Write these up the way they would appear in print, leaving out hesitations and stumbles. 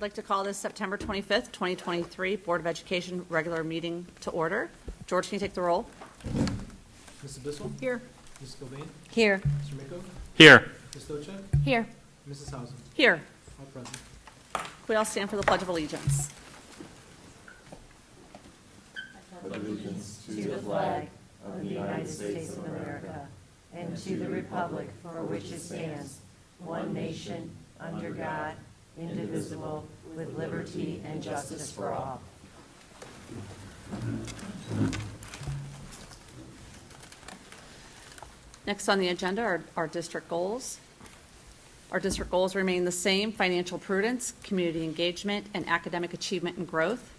I'd like to call this September 25th, 2023 Board of Education regular meeting to order. George, can you take the roll? Mrs. Bissell? Here. Mrs. Gilbane? Here. Mr. Miko? Here. Ms. Stochek? Here. Mrs. Hausen? Here. All present. We all stand for the Pledge of Allegiance. Allegiance to the flag of the United States of America and to the republic for which it stands, one nation, under God, indivisible, with liberty and justice for all. Next on the agenda are our district goals. Our district goals remain the same: financial prudence, community engagement, and academic achievement and growth.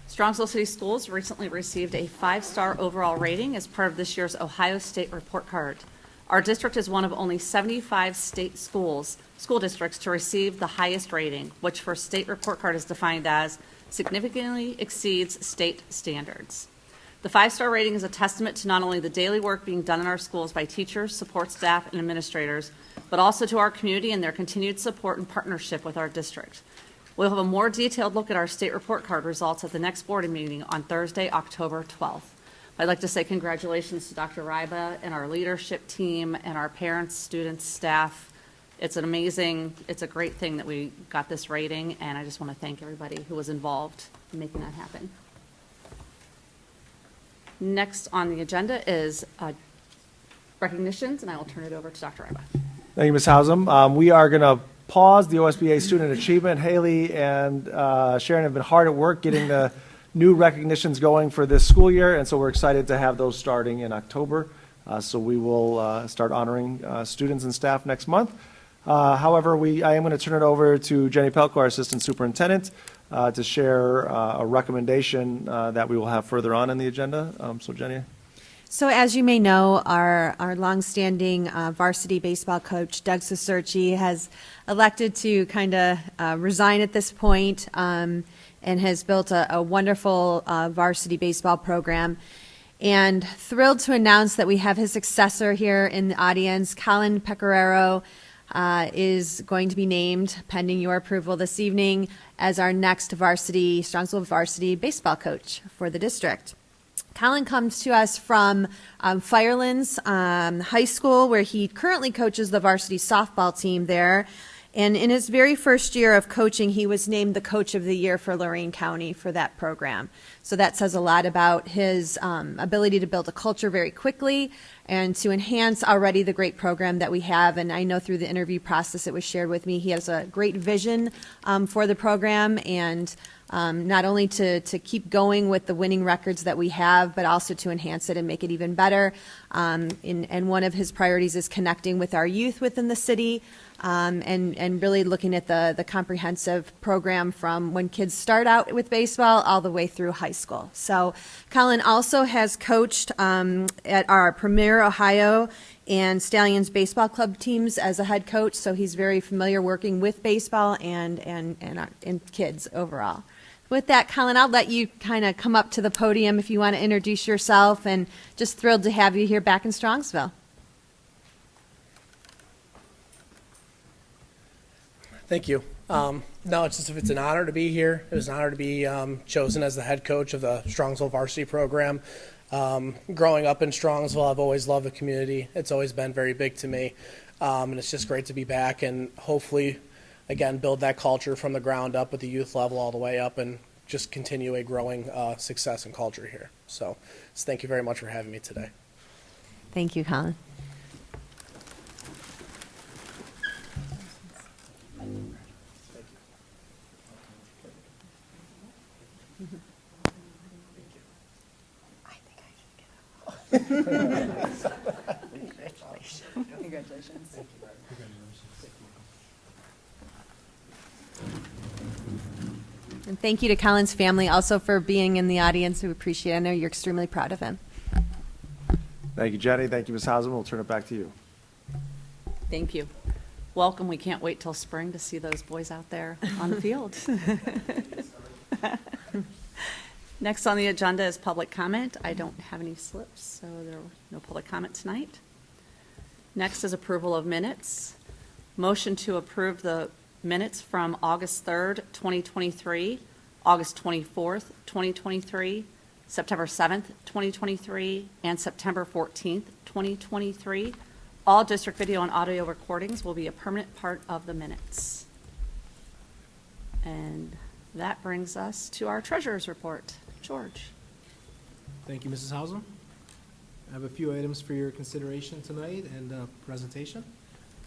Strongsville City Schools recently received a 5-star overall rating as part of this year's Ohio State Report Card. Our district is one of only 75 state school districts to receive the highest rating, which for state report card is defined as significantly exceeds state standards. The 5-star rating is a testament to not only the daily work being done in our schools by teachers, support staff, and administrators, but also to our community and their continued support and partnership with our district. We'll have a more detailed look at our state report card results at the next board meeting on Thursday, October 12th. I'd like to say congratulations to Dr. Ryba and our leadership team and our parents, students, staff. It's a great thing that we got this rating, and I just want to thank everybody who was involved in making that happen. Next on the agenda is recognitions, and I will turn it over to Dr. Ryba. Thank you, Ms. Hausum. We are going to pause the OSBA Student Achievement. Haley and Sharon have been hard at work getting the new recognitions going for this school year, and so we're excited to have those starting in October. So we will start honoring students and staff next month. However, I am going to turn it over to Jenny Pelko, our Assistant Superintendent, to share a recommendation that we will have further on in the agenda. So Jenny. So as you may know, our longstanding varsity baseball coach, Doug Cicerci, has elected to kind of resign at this point and has built a wonderful varsity baseball program. And thrilled to announce that we have his successor here in the audience. Colin Pecoraro is going to be named, pending your approval this evening, as our next Strongsville varsity baseball coach for the district. Colin comes to us from Firelands High School, where he currently coaches the varsity softball team there. And in his very first year of coaching, he was named the Coach of the Year for Lorain County for that program. So that says a lot about his ability to build a culture very quickly and to enhance already the great program that we have. And I know through the interview process it was shared with me, he has a great vision for the program, and not only to keep going with the winning records that we have, but also to enhance it and make it even better. And one of his priorities is connecting with our youth within the city, and really looking at the comprehensive program from when kids start out with baseball all the way through high school. So Colin also has coached at our Premier Ohio and Stallions baseball club teams as a head coach, so he's very familiar working with baseball and kids overall. With that, Colin, I'll let you kind of come up to the podium if you want to introduce yourself, and just thrilled to have you here back in Strongsville. Thank you. No, it's an honor to be here. It was an honor to be chosen as the head coach of the Strongsville varsity program. Growing up in Strongsville, I've always loved the community. It's always been very big to me, and it's just great to be back and hopefully, again, build that culture from the ground up at the youth level all the way up and just continue a growing success and culture here. So thank you very much for having me today. Thank you, Colin. Congratulations. And thank you to Colin's family also for being in the audience. We appreciate it. I know you're extremely proud of him. Thank you, Jenny. Thank you, Ms. Hausum. We'll turn it back to you. Thank you. Welcome. We can't wait till spring to see those boys out there on the field. Next on the agenda is public comment. I don't have any slips, so there are no public comment tonight. Next is approval of minutes. Motion to approve the minutes from August 3rd, 2023, August 24th, 2023, September 7th, 2023, and September 14th, 2023. All district video and audio recordings will be a permanent part of the minutes. And that brings us to our treasurer's report. George. Thank you, Mrs. Hausum. I have a few items for your consideration tonight and presentation.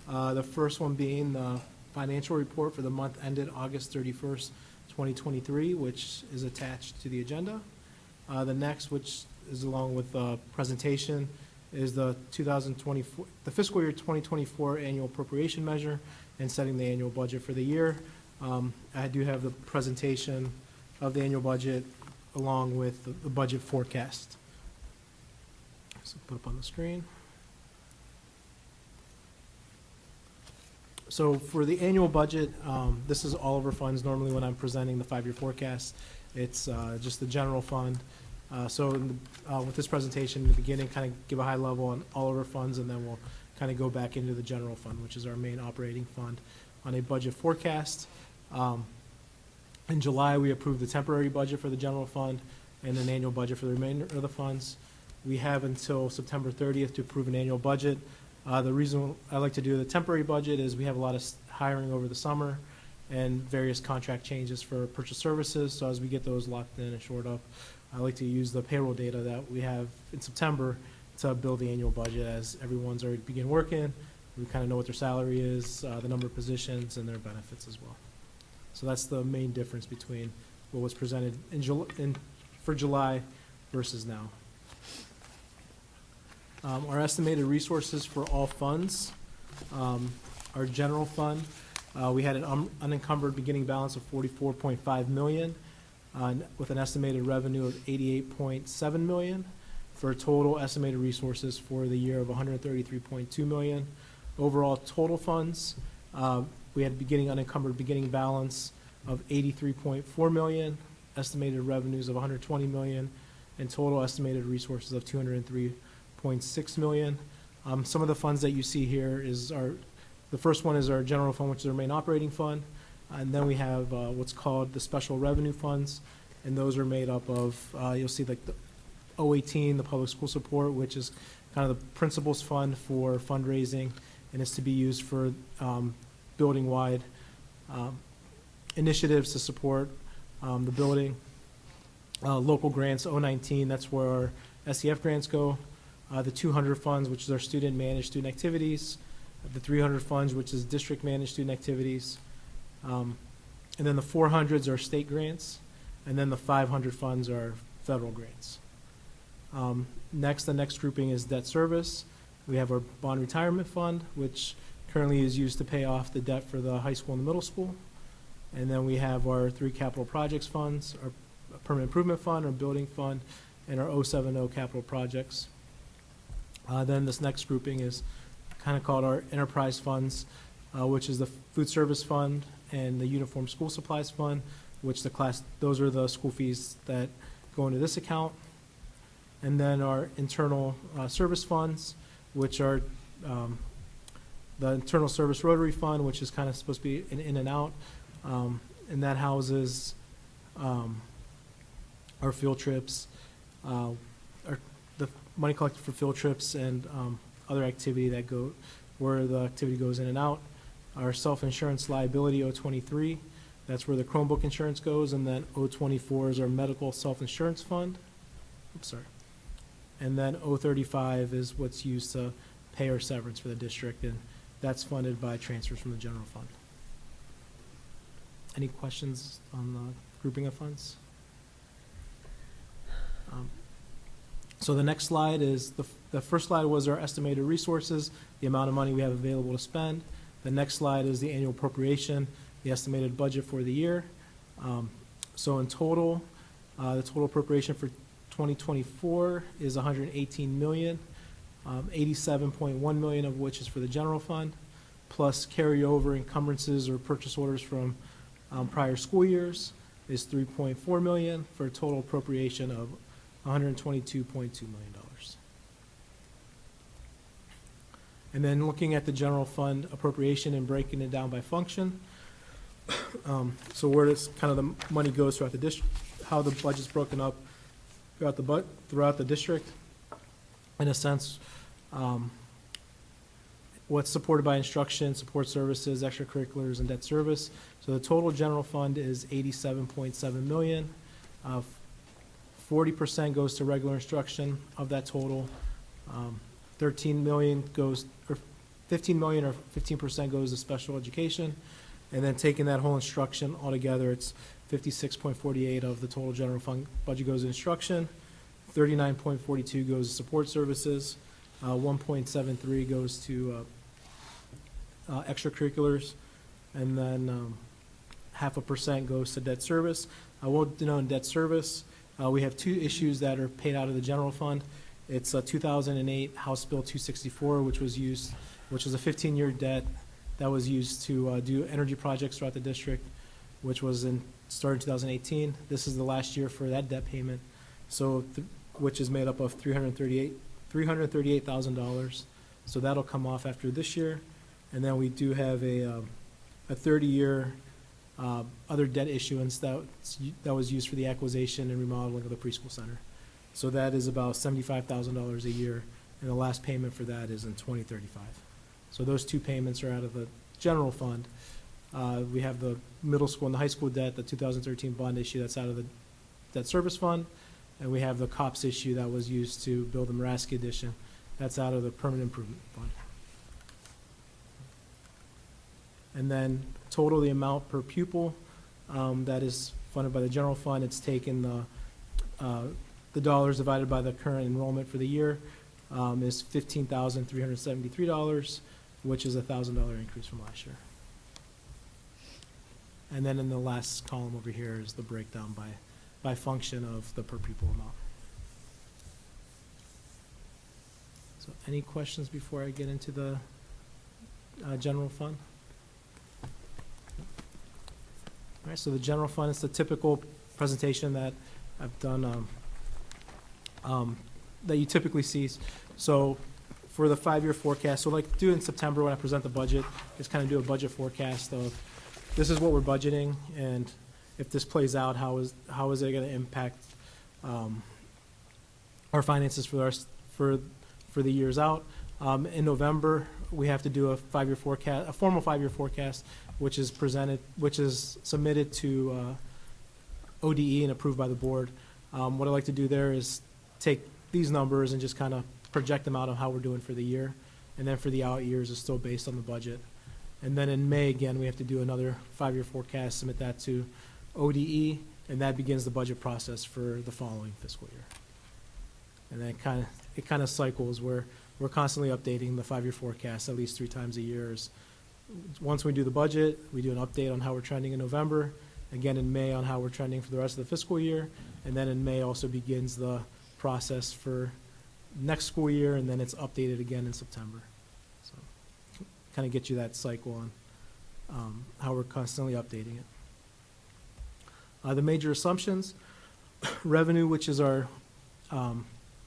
The first one being the financial report for the month ended August 31st, 2023, which is attached to the agenda. The next, which is along with the presentation, is the fiscal year 2024 annual appropriation measure and setting the annual budget for the year. I do have the presentation of the annual budget along with the budget forecast. So put up on the screen. So for the annual budget, this is all of our funds. Normally when I'm presenting the 5-year forecast, it's just the general fund. With this presentation in the beginning, kind of give a high level on all of our funds, and then we'll kind of go back into the general fund, which is our main operating fund, on a budget forecast. In July, we approved the temporary budget for the general fund and an annual budget for the remainder of the funds. We have until September 30th to approve an annual budget. The reason I like to do the temporary budget is we have a lot of hiring over the summer and various contract changes for purchase services. So as we get those locked in and shored up, I like to use the payroll data that we have in September to build the annual budget. As everyone's already begin working, we kind of know what their salary is, the number of positions, and their benefits as well. So that's the main difference between what was presented for July versus now. Our estimated resources for all funds, our general fund, we had an unencumbered beginning balance of $44.5 million with an estimated revenue of $88.7 million for a total estimated resources for the year of $133.2 million. Overall total funds, we had unencumbered beginning balance of $83.4 million, estimated revenues of $120 million, and total estimated resources of $203.6 million. Some of the funds that you see here the first one is our general fund, which is our main operating fund, and then we have what's called the special revenue funds, and those are made up of, you'll see like the 018, the public school support, which is kind of the principals fund for fundraising, and it's to be used for building-wide initiatives to support the building. Local grants, 019, that's where our SEF grants go. The 200 funds, which is our student-managed student activities. The 300 funds, which is district-managed student activities. And then the 400s are state grants. And then the 500 funds are federal grants. The next grouping is debt service. We have our bond retirement fund, which currently is used to pay off the debt for the high school and the middle school. And then we have our 3 capital projects funds, our permanent improvement fund, our building fund, and our 070 capital projects. Then this next grouping is kind of called our enterprise funds, which is the food service fund and the uniform school supplies fund, which those are the school fees that go into this account. And then our internal service funds, which are the internal service rotary fund, which is kind of supposed to be an in and out, and that houses our field trips, the money collected for field trips and other activity where the activity goes in and out. Our self-insurance liability, 023, that's where the Chromebook insurance goes, and then 024 is our medical self-insurance fund. Oops, sorry. And then 035 is what's used to pay our severance for the district, and that's funded by transfers from the general fund. Any questions on the grouping of funds? So the next slide is, the first slide was our estimated resources, the amount of money we have available to spend. The next slide is the annual appropriation, the estimated budget for the year. So in total, the total appropriation for 2024 is $118 million, 87.1 million of which is for the general fund, plus carryover encumbrances or purchase orders from prior school years is $3.4 million for a total appropriation of $122.2 million. And then looking at the general fund appropriation and breaking it down by function, So where this kind of the money goes throughout the district, how the budget's broken up throughout the district, in a sense, what's supported by instruction, support services, extracurriculars, and debt service. So the total general fund is $87.7 million. 40% goes to regular instruction of that total. 13 million goes, or 15 million or 15% goes to special education. And then taking that whole instruction altogether, it's 56.48 of the total general fund budget goes to instruction. 39.42 goes to support services. 1.73 goes to extracurriculars. And then 0.5% goes to debt service. I won't denote debt service. We have two issues that are paid out of the general fund. It's a 2008 House Bill 264, which was a 15-year debt that was used to do energy projects throughout the district, which was started in 2018. This is the last year for that debt payment, so which is made up of $338,000. So that'll come off after this year, and then we do have a 30-year other debt issuance that was used for the acquisition and remodeling of the preschool center. So that is about $75,000 a year, and the last payment for that is in 2035. So those two payments are out of the general fund. We have the middle school and the high school debt, the 2013 bond issue, that's out of the debt service fund, and we have the COPS issue that was used to build the Muraski addition. That's out of the permanent improvement fund. And then total the amount per pupil that is funded by the general fund, it's taken the dollars divided by the current enrollment for the year is $15,373, which is a $1,000 increase from last year. And then in the last column over here is the breakdown by function of the per pupil amount. So any questions before I get into the general fund? All right, so the general fund is the typical presentation that I've done that you typically see. So for the 5-year forecast, so like do in September when I present the budget, just kind of do a budget forecast of this is what we're budgeting, and if this plays out, how is it going to impact our finances for the years out. In November, we have to do a 5-year forecast, a formal 5-year forecast, which is submitted to ODE and approved by the board. What I like to do there is take these numbers and just kind of project them out on how we're doing for the year, and then for the out years is still based on the budget. And then in May, again, we have to do another 5-year forecast, submit that to ODE, and that begins the budget process for the following fiscal year. And then it kind of cycles where we're constantly updating the 5-year forecast at least 3 times a year. Once we do the budget, we do an update on how we're trending in November, again in May on how we're trending for the rest of the fiscal year, and then in May also begins the process for next school year, and then it's updated again in September. So kind of get you that cycle on how we're constantly updating it. The major assumptions, revenue, which is our,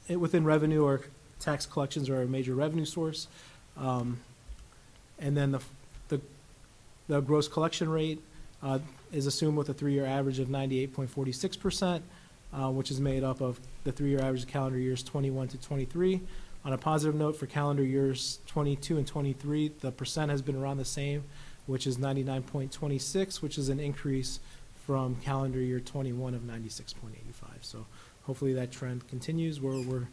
within revenue, our tax collections are our major revenue source. And then the gross collection rate is assumed with a 3-year average of 98.46%, which is made up of the 3-year average of calendar years 21 to 23. On a positive note, for calendar years 22 and 23, the percent has been around the same, which is 99.26, which is an increase from calendar year 21 of 96.85. So hopefully that trend continues where we're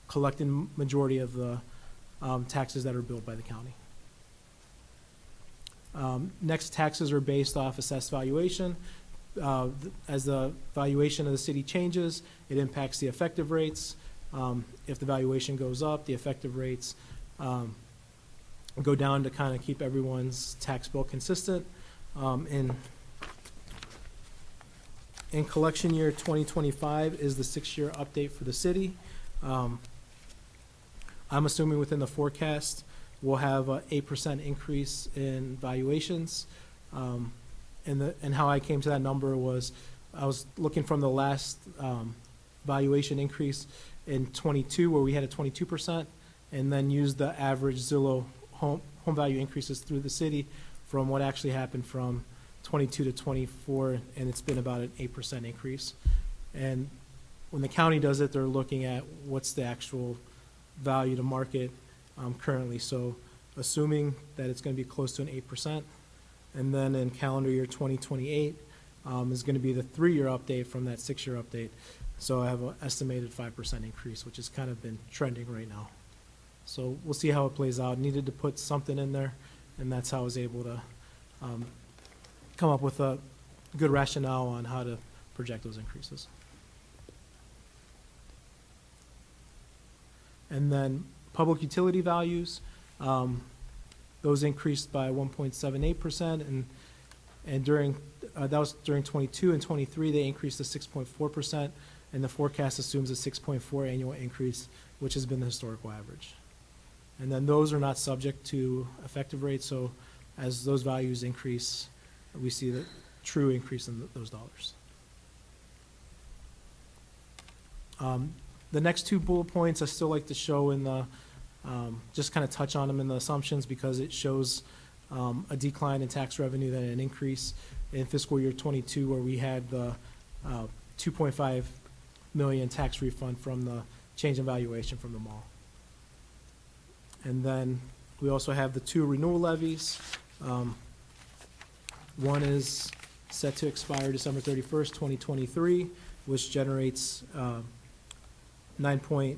collecting majority of the taxes that are billed by the county. Next, taxes are based off assessed valuation. As the valuation of the city changes, it impacts the effective rates. If the valuation goes up, the effective rates go down to kind of keep everyone's tax bill consistent. In collection year 2025 is the 6-year update for the city. I'm assuming within the forecast we'll have an 8% increase in valuations. And how I came to that number was I was looking from the last valuation increase in 22 where we had a 22%, and then used the average Zillow home value increases through the city from what actually happened from 22 to 24, and it's been about an 8% increase. And when the county does it, they're looking at what's the actual value to market currently. So assuming that it's going to be close to an 8%, and then in calendar year 2028 is going to be the 3-year update from that 6-year update. So I have an estimated 5% increase, which has kind of been trending right now. So we'll see how it plays out. Needed to put something in there, and that's how I was able to come up with a good rationale on how to project those increases. And then public utility values, those increased by 1.78%, and during that was during 22 and 23 they increased to 6.4%, and the forecast assumes a 6.4 annual increase, which has been the historical average. And then those are not subject to effective rates, so as those values increase, we see the true increase in those dollars. The next 2 bullet points I still like to show in the, just kind of touch on them in the assumptions, because it shows a decline in tax revenue than an increase in fiscal year 22, where we had the 2.5 million tax refund from the change in valuation from the mall. And then we also have the 2 renewal levies. One is set to expire December 31st, 2023, which generates $9.9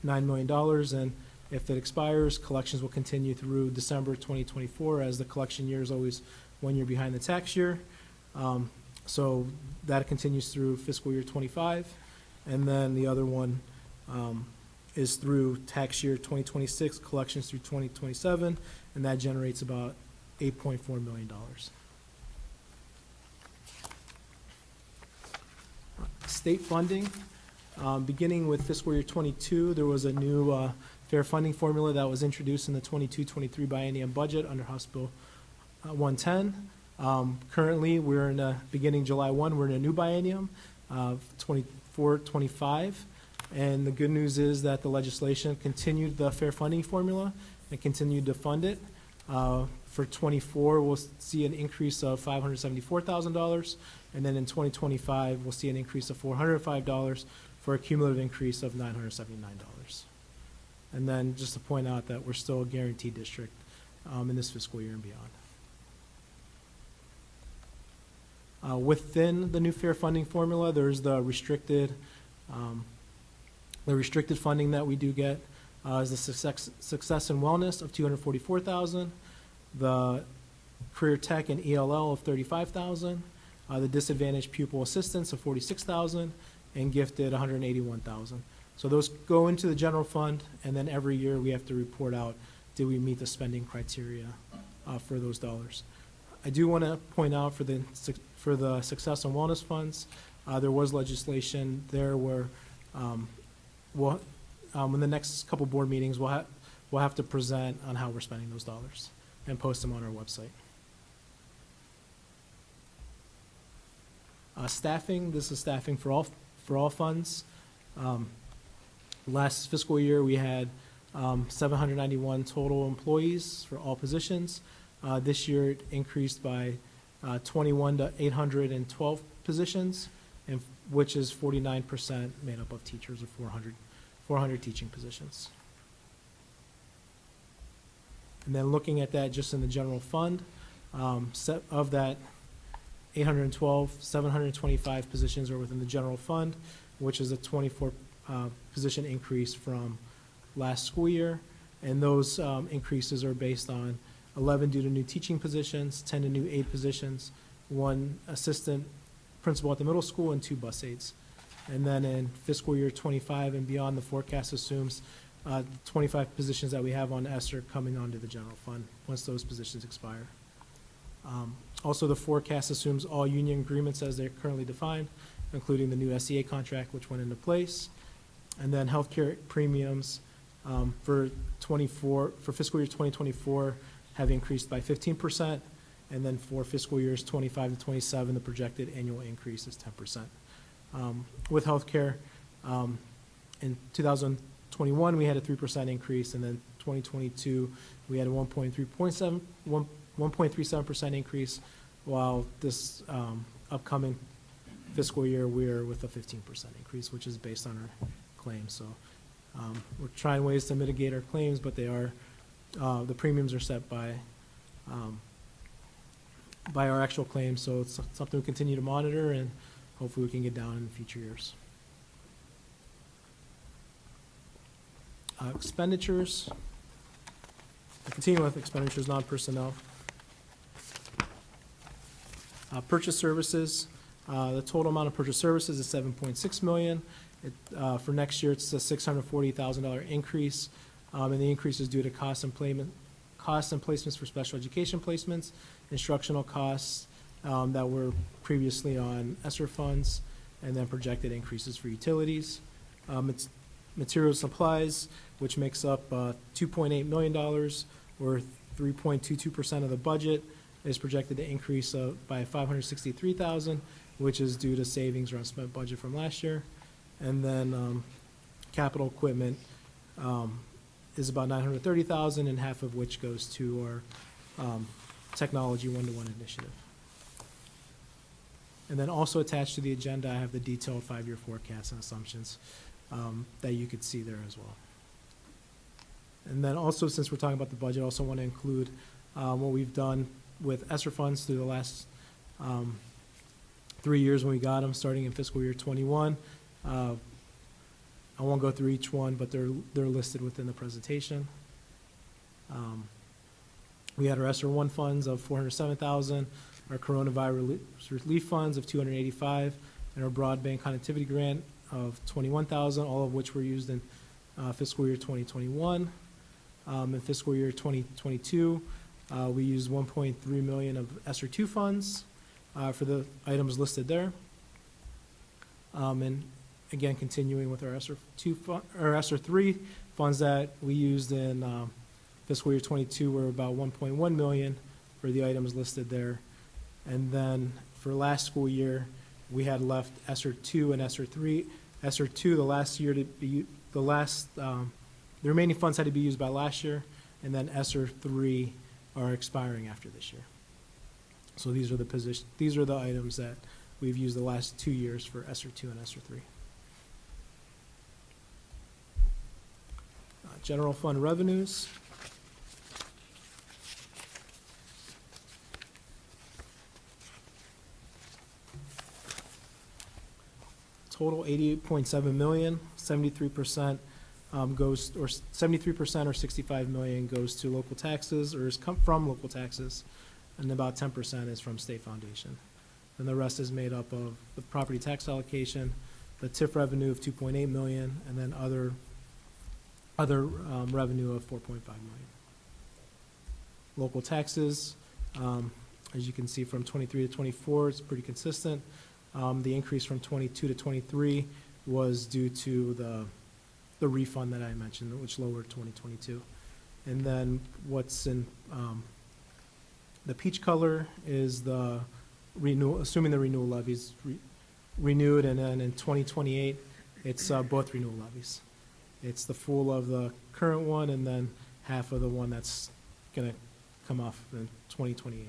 million, and if it expires, collections will continue through December 2024, as the collection year is always 1 year behind the tax year. So that continues through fiscal year 25, and then the other one is through tax year 2026, collections through 2027, and that generates about $8.4 million. State funding. Beginning with fiscal year 22, there was a new fair funding formula that was introduced in the 22-23 biennium budget under House Bill 110. Currently, we're in beginning July 1, we're in a new biennium of 24-25. And the good news is that the legislation continued the fair funding formula and continued to fund it. For 24, we'll see an increase of $574,000. And then in 2025, we'll see an increase of $405 for a cumulative increase of $979. And then just to point out that we're still a guaranteed district in this fiscal year and beyond. Within the new fair funding formula, there's the restricted funding that we do get is the success and wellness of $244,000, the career tech and ELL of $35,000, the disadvantaged pupil assistance of $46,000, and gifted $181,000. So those go into the general fund, and then every year we have to report out, did we meet the spending criteria for those dollars. I do want to point out for the success and wellness funds, there was legislation there where in the next couple board meetings, we'll have to present on how we're spending those dollars and post them on our website. Staffing, this is staffing for all funds. Last fiscal year, we had 791 total employees for all positions. This year, it increased by 21 to 812 positions, and which is 49% made up of teachers, of 400 teaching positions. And then looking at that just in the general fund, of that 812, 725 positions are within the general fund, which is a 24 position increase from last school year. And those increases are based on 11 due to new teaching positions, 10 to new aide positions, 1 assistant principal at the middle school, and 2 bus aides. And then in fiscal year 25 and beyond, the forecast assumes 25 positions that we have on ESSER coming onto the general fund once those positions expire. Also, the forecast assumes all union agreements as they're currently defined, including the new SEA contract, which went into place. And then healthcare premiums for fiscal year 2024 have increased by 15%. And then for fiscal years 25 to 27, the projected annual increase is 10%. With healthcare, in 2021, we had a 3% increase, and then 2022, we had a 1.3 1.37% increase, while this upcoming fiscal year, we're with a 15% increase, which is based on our claims. So we're trying ways to mitigate our claims, but they are, the premiums are set by our actual claims, so it's something we continue to monitor, and hopefully we can get down in future years. Expenditures. I continue with expenditures, non-personnel. Purchase services. The total amount of purchase services is $7.6 million. For next year, it's a $640,000 increase, and the increase is due to costs and placements for special education placements, instructional costs that were previously on ESSER funds, and then projected increases for utilities. Materials supplies, which makes up $2.8 million, or 3.22% of the budget, is projected to increase by $563,000, which is due to savings or unspent budget from last year. And then capital equipment is about $930,000, and half of which goes to our technology one-to-one initiative. And then also attached to the agenda, I have the detailed 5-year forecasts and assumptions that you could see there as well. And then also, since we're talking about the budget, I also want to include what we've done with ESSER funds through the last 3 years when we got them, starting in fiscal year 21. I won't go through each one, but they're listed within the presentation. We had our ESSER 1 funds of $407,000, our coronavirus relief funds of $285,000, and our broadband connectivity grant of $21,000, all of which were used in fiscal year 2021. In fiscal year 2022, we used $1.3 million of ESSER 2 funds for the items listed there. And again, continuing with our ESSER 3 funds that we used in fiscal year 22 were about $1.1 million for the items listed there. And then for last school year, we had left ESSER 2 and ESSER 3. ESSER 2, the last year to be the remaining funds had to be used by last year, and then ESSER 3 are expiring after this year. So these are the items that we've used the last 2 years for ESSER 2 and ESSER 3. General fund revenues. Total $88.7 million, 73% goes, or 73% or $65 million goes to local taxes, or is come from local taxes, and about 10% is from state foundation. And the rest is made up of the property tax allocation, the TIF revenue of $2.8 million, and then other revenue of $4.5 million. Local taxes, as you can see from 23 to 24, it's pretty consistent. The increase from 22 to 23 was due to the refund that I mentioned, which lowered 2022. And then what's in the peach color is the renewal, assuming the renewal levies renewed, and then in 2028, it's both renewal levies. It's the full of the current one, and then half of the one that's going to come off in 2028.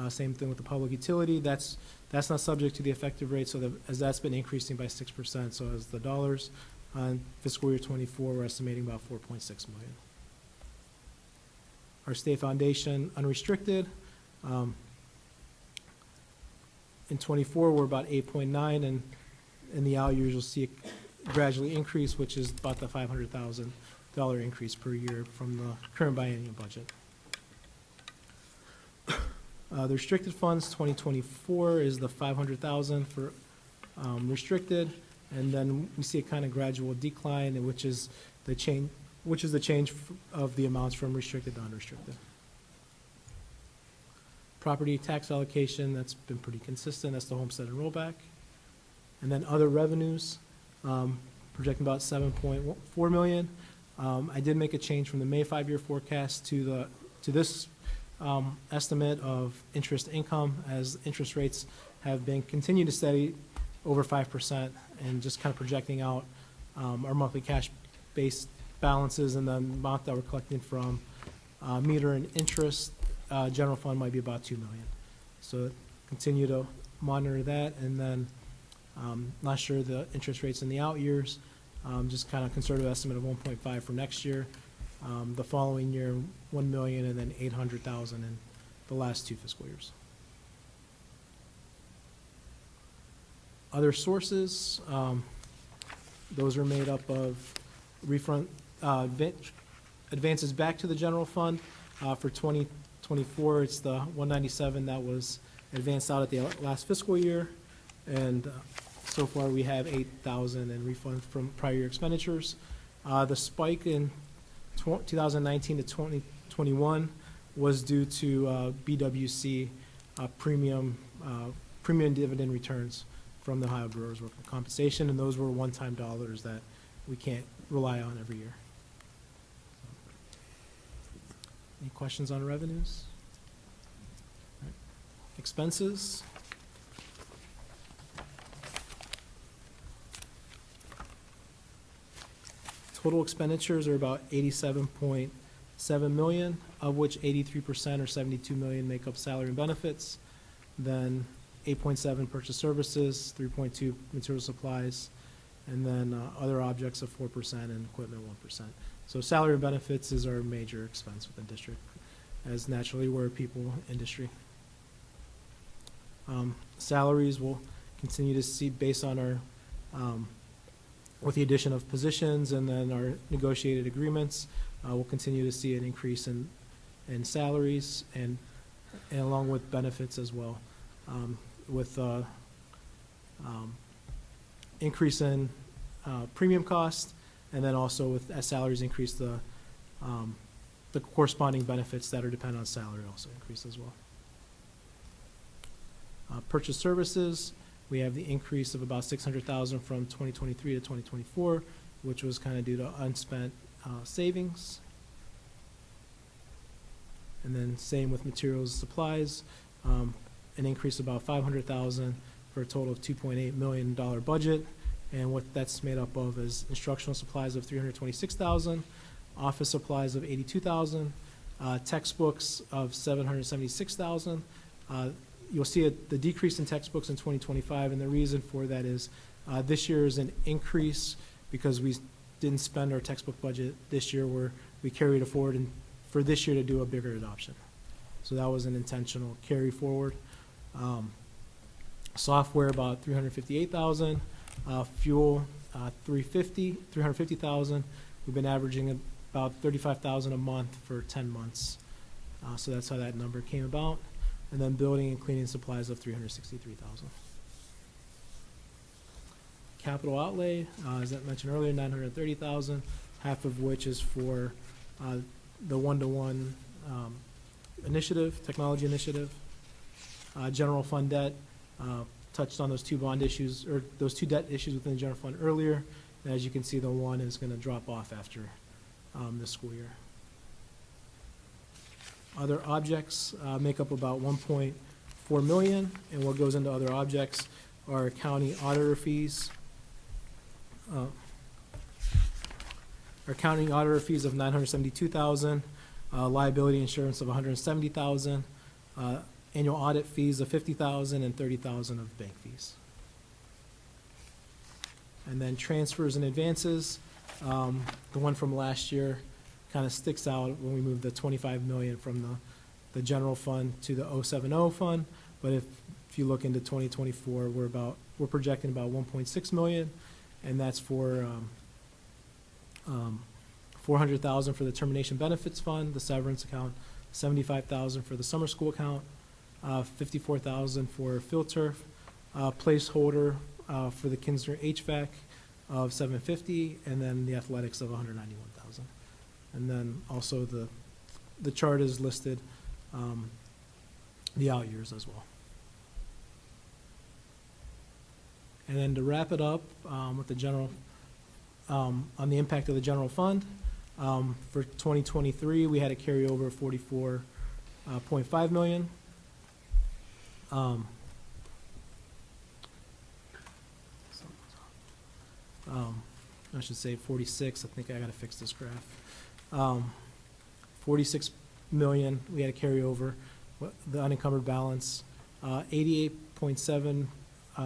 Same thing with the public utility. That's not subject to the effective rate, so as that's been increasing by 6%, so as the dollars. On fiscal year 24, we're estimating about $4.6 million. Our state foundation unrestricted. In 24, we're about 8.9, and in the out years, you'll see it gradually increase, which is about the $500,000 increase per year from the current biennial budget. The restricted funds 2024 is the $500,000 for restricted, and then we see a kind of gradual decline, which is the change of the amounts from restricted to unrestricted. Property tax allocation, that's been pretty consistent. That's the homestead and rollback. And then other revenues, projecting about $7.4 million. I did make a change from the May 5-year forecast to this estimate of interest income, as interest rates have been continuing to steady over 5%, and just kind of projecting out our monthly cash-based balances and the amount that we're collecting from Meter and interest, general fund might be about $2 million. So continue to monitor that, and then not sure the interest rates in the out years, just kind of conservative estimate of 1.5 for next year. The following year, 1 million, and then 800,000 in the last 2 fiscal years. Other sources, those are made up of refund, advances back to the general fund. For 2024, it's the 197 that was advanced out at the last fiscal year. And so far, we have 8,000 in refunds from prior year expenditures. The spike in 2019 to 2021 was due to BWC premium dividend returns from the Ohio Brewers Workers' Compensation, and those were one-time dollars that we can't rely on every year. Any questions on revenues? All right. Expenses. Total expenditures are about 87.7 million, of which 83% or 72 million make up salary and benefits. Then 8.7 purchase services, 3.2 material supplies, and then other objects of 4% and equipment 1%. So salary and benefits is our major expense within district, as naturally we're people industry. Salaries will continue to see based on our with the addition of positions and then our negotiated agreements, we'll continue to see an increase in salaries and along with benefits as well. With increase in premium cost, and then also with as salaries increase, the corresponding benefits that are dependent on salary also increase as well. Purchase services, we have the increase of about 600,000 from 2023 to 2024, which was kind of due to unspent savings. And then same with materials and supplies, an increase of about 500,000 for a total of $2.8 million budget. And what that's made up of is instructional supplies of 326,000, office supplies of 82,000, textbooks of 776,000. You'll see the decrease in textbooks in 2025, and the reason for that is this year is an increase because we didn't spend our textbook budget this year, where we carried it forward and for this year to do a bigger adoption. So that was an intentional carry forward. Software about 358,000, fuel 350,000. We've been averaging about 35,000 a month for 10 months. So that's how that number came about. And then building and cleaning supplies of 363,000. Capital outlay, as I mentioned earlier, 930,000, half of which is for the one-to-one initiative, technology initiative. General fund debt, touched on those two bond issues, or those two debt issues within the general fund earlier. And as you can see, the one is going to drop off after this school year. Other objects make up about 1.4 million, and what goes into other objects are county auditor fees. Our county auditor fees of 972,000, liability insurance of 170,000, annual audit fees of 50,000, and 30,000 of bank fees. And then transfers and advances, the one from last year kind of sticks out when we moved the 25 million from the general fund to the 070 fund. But if you look into 2024, we're projecting about 1.6 million, and that's for 400,000 for the termination benefits fund, the severance account, 75,000 for the summer school account, 54,000 for field turf, placeholder for the Kinsner HVAC of 750, and then the athletics of 191,000. And then also the chart is listed the out years as well. And then to wrap it up with the general, on the impact of the general fund, for 2023, we had a carryover of 44.5 million. I should say 46. I think I got to fix this graph. 46 million. We had a carryover, the unencumbered balance, 88.7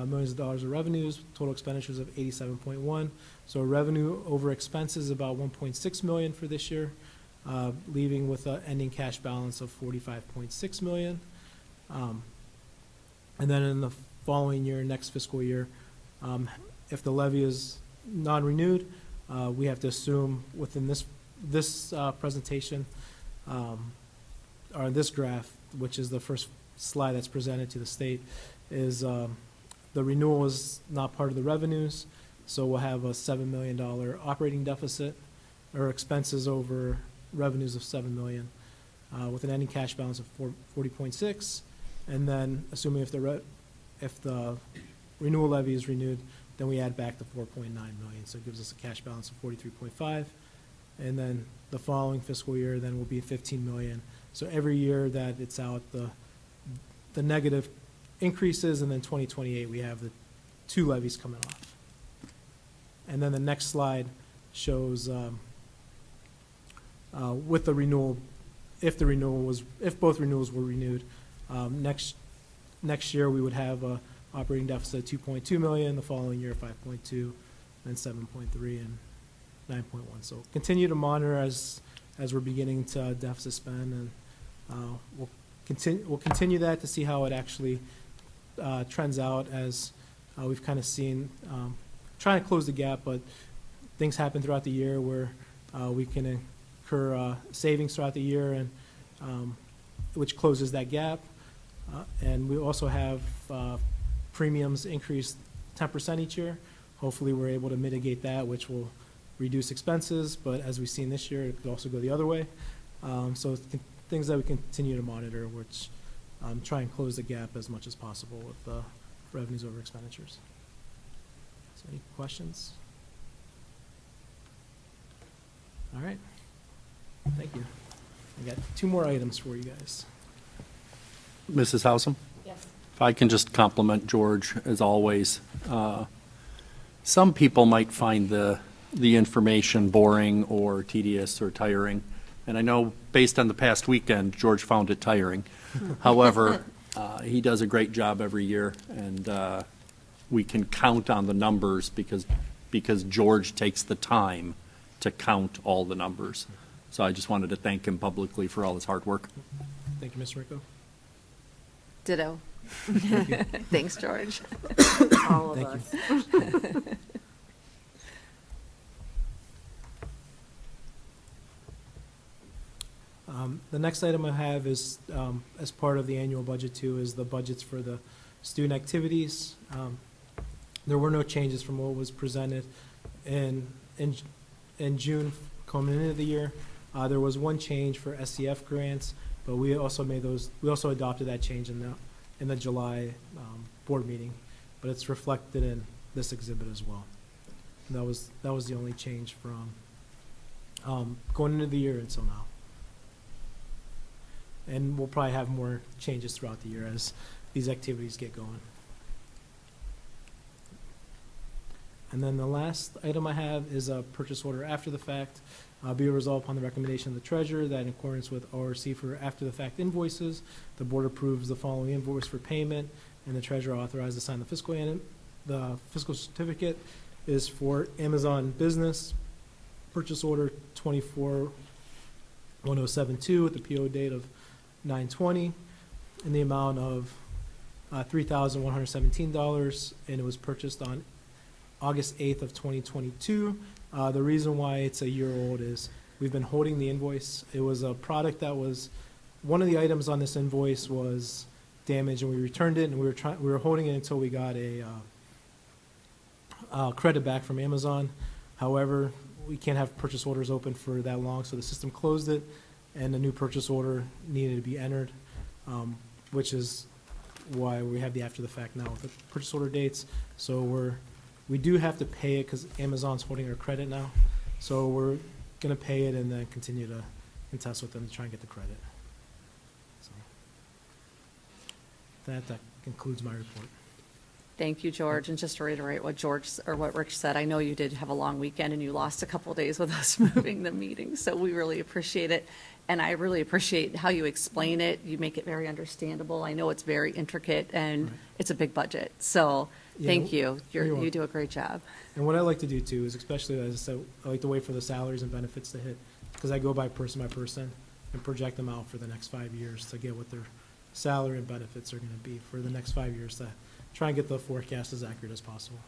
millions of dollars of revenues, total expenditures of 87.1. So revenue over expenses about 1.6 million for this year, leaving with an ending cash balance of 45.6 million. And then in the following year, next fiscal year, if the levy is non-renewed, we have to assume within this presentation, or this graph, which is the first slide that's presented to the state, is the renewal is not part of the revenues, so we'll have a $7 million operating deficit, or expenses over revenues of $7 million, with an ending cash balance of 40.6, and then assuming if the renewal levy is renewed, then we add back the 4.9 million, so it gives us a cash balance of 43.5, and then the following fiscal year then will be 15 million. So every year that it's out, the negative increases, and then 2028 we have the 2 levies coming off. And then the next slide shows with the renewal, if both renewals were renewed, next year we would have a operating deficit of 2.2 million, the following year 5.2, then 7.3 and 9.1. So continue to monitor as we're beginning to deficit spend, and we'll continue that to see how it actually trends out, as we've kind of seen, trying to close the gap, but things happen throughout the year where we can incur savings throughout the year, and which closes that gap. And we also have premiums increase 10% each year. Hopefully we're able to mitigate that, which will reduce expenses, but as we've seen this year, it could also go the other way. So things that we continue to monitor, which try and close the gap as much as possible with revenues over expenditures. So any questions? All right. Thank you. I got 2 more items for you guys. Mrs. Howsam? Yes. If I can just compliment George, as always. Some people might find the information boring or tedious or tiring, and I know based on the past weekend, George found it tiring. However, he does a great job every year, and we can count on the numbers because George takes the time to count all the numbers. So I just wanted to thank him publicly for all his hard work. Thank you, Mr. Rico. Ditto. Thanks, George. All of Thank us. The next item I have is, as part of the annual budget too, is the budgets for the student activities. There were no changes from what was presented in June coming into the year. There was one change for SCF grants, but we also adopted that change in the July board meeting, but it's reflected in this exhibit as well. And that was the only change from going into the year until now. And we'll probably have more changes throughout the year as these activities get going. And then the last item I have is a purchase order after the fact. Be it resolved upon the recommendation of the treasurer that in accordance with ORC for after the fact invoices, the board approves the following invoice for payment, and the treasurer authorized to sign the fiscal certificate is for Amazon Business purchase order 241072 with the PO date of 9/20 in the amount of $3,117, and it was purchased on August 8th of 2022. The reason why it's a year old is we've been holding the invoice. It was a product that was, one of the items on this invoice was damaged, and we returned it, and we were holding it until we got a credit back from Amazon. However, we can't have purchase orders open for that long, so the system closed it, and a new purchase order needed to be entered, which is why we have the after the fact now with the purchase order dates. So we do have to pay it because Amazon's holding our credit now. So we're going to pay it and then continue to contest with them to try and get the credit. So that concludes my report. Thank you, George. And just to reiterate what Rich said, I know you did have a long weekend and you lost a couple of days with us moving the meeting, so we really appreciate it. and I really appreciate how you explain it. You make it very understandable. I know it's very intricate, and it's a big budget. So Yeah, thank you. you're You welcome. do a great job. And what I like to do too is, especially as I said, I like to wait for the salaries and benefits to hit, because I go by person and project them out for the next 5 years to get what their salary and benefits are going to be for the next 5 years, to try and get the forecast as accurate as possible.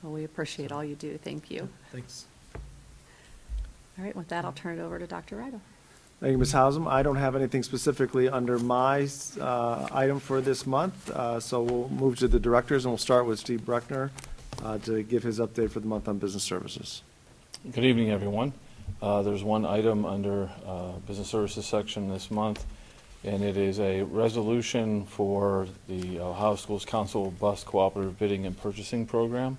Well, we appreciate all you do. Thank you. Thanks. All right, with that, I'll turn it over to Dr. Rido. Thank you, Ms. Hausum. I don't have anything specifically under my item for this month, so we'll move to the directors, and we'll start with Steve Bruckner to give his update for the month on business services. Good evening, everyone. There's one item under Business Services section this month, and it is a resolution for the Ohio Schools Council Bus Cooperative Bidding and Purchasing Program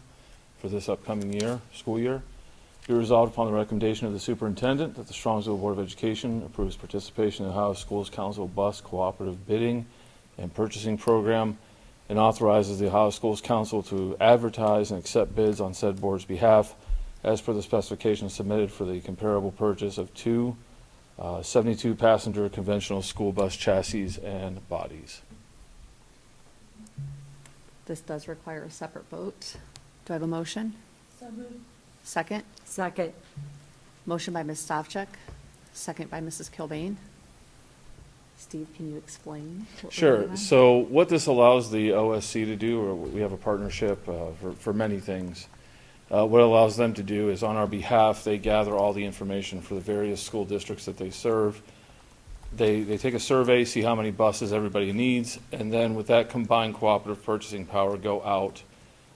for this upcoming school year. Be resolved upon the recommendation of the superintendent that the Strongsville Board of Education approves participation in the Ohio Schools Council Bus Cooperative Bidding and Purchasing Program, and authorizes the Ohio Schools Council to advertise and accept bids on said board's behalf as per the specifications submitted for the comparable purchase of two 72-passenger conventional school bus chassis and bodies. This does require a separate vote. Do I have a motion? So moved. Second? Second. Motion by Ms. Stavcek, second by Mrs. Kilbane. Steve, can you explain what we're Sure. doing on? So what this allows the OSC to do, or we have a partnership for many things. What it allows them to do is, on our behalf, they gather all the information for the various school districts that they serve. They take a survey, see how many buses everybody needs, and then with that combined cooperative purchasing power, go out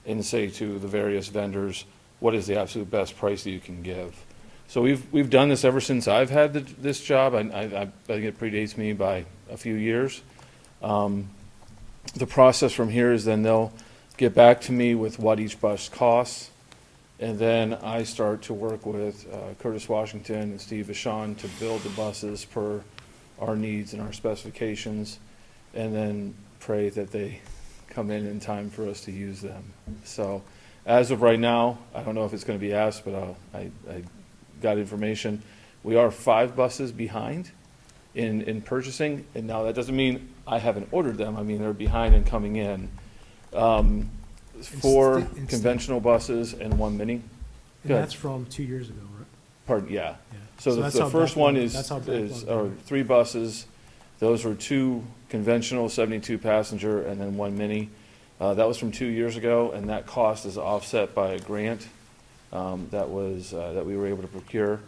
and say to the various vendors, what is the absolute best price that you can give? So we've done this ever since I've had this job. I think it predates me by a few years. The process from here is then they'll get back to me with what each bus costs, and then I start to work with Curtis Washington and Steve Vachon to build the buses per our needs and our specifications, and then pray that they come in time for us to use them. So as of right now, I don't know if it's going to be asked, but I got information. We are 5 buses behind in purchasing, and now that doesn't mean I haven't ordered them. I mean, they're behind and coming in. 4 conventional buses and 1 mini. And Go ahead. that's from 2 years ago, right? Pardon, yeah. Yeah. So that's the how first one backlog- is that's how backlog or works. 3 buses. Those were 2 conventional 72-passenger and then 1 mini. That was from 2 years ago, and that cost is offset by a grant that we were able to procure.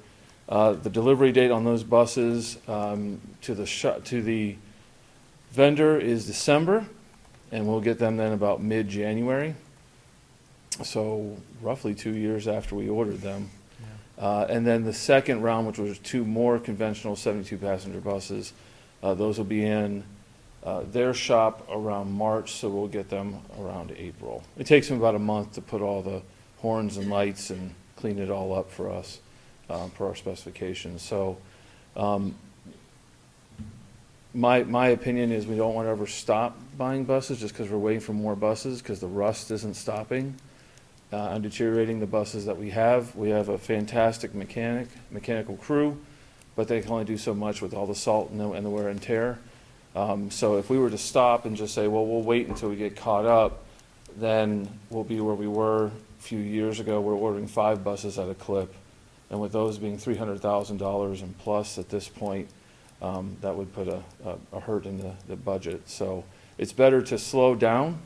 The delivery date on those buses to the vendor is December, and we'll get them then about mid-January. So roughly 2 years after we ordered them. And then the second round, which was 2 more conventional 72-passenger buses, those will be in their shop around March, so we'll get them around April. It takes them about a month to put all the horns and lights and clean it all up for us, per our specifications. So my opinion is we don't want to ever stop buying buses just because we're waiting for more buses, because the rust isn't stopping. On deteriorating the buses that we have. We have a fantastic mechanical crew, but they can only do so much with all the salt and the wear and tear. So if we were to stop and just say, well, we'll wait until we get caught up, then we'll be where we were a few years ago. We're ordering 5 buses at a clip, and with those being $300,000 and plus at this point, that would put a hurt in the budget. So it's better to slow down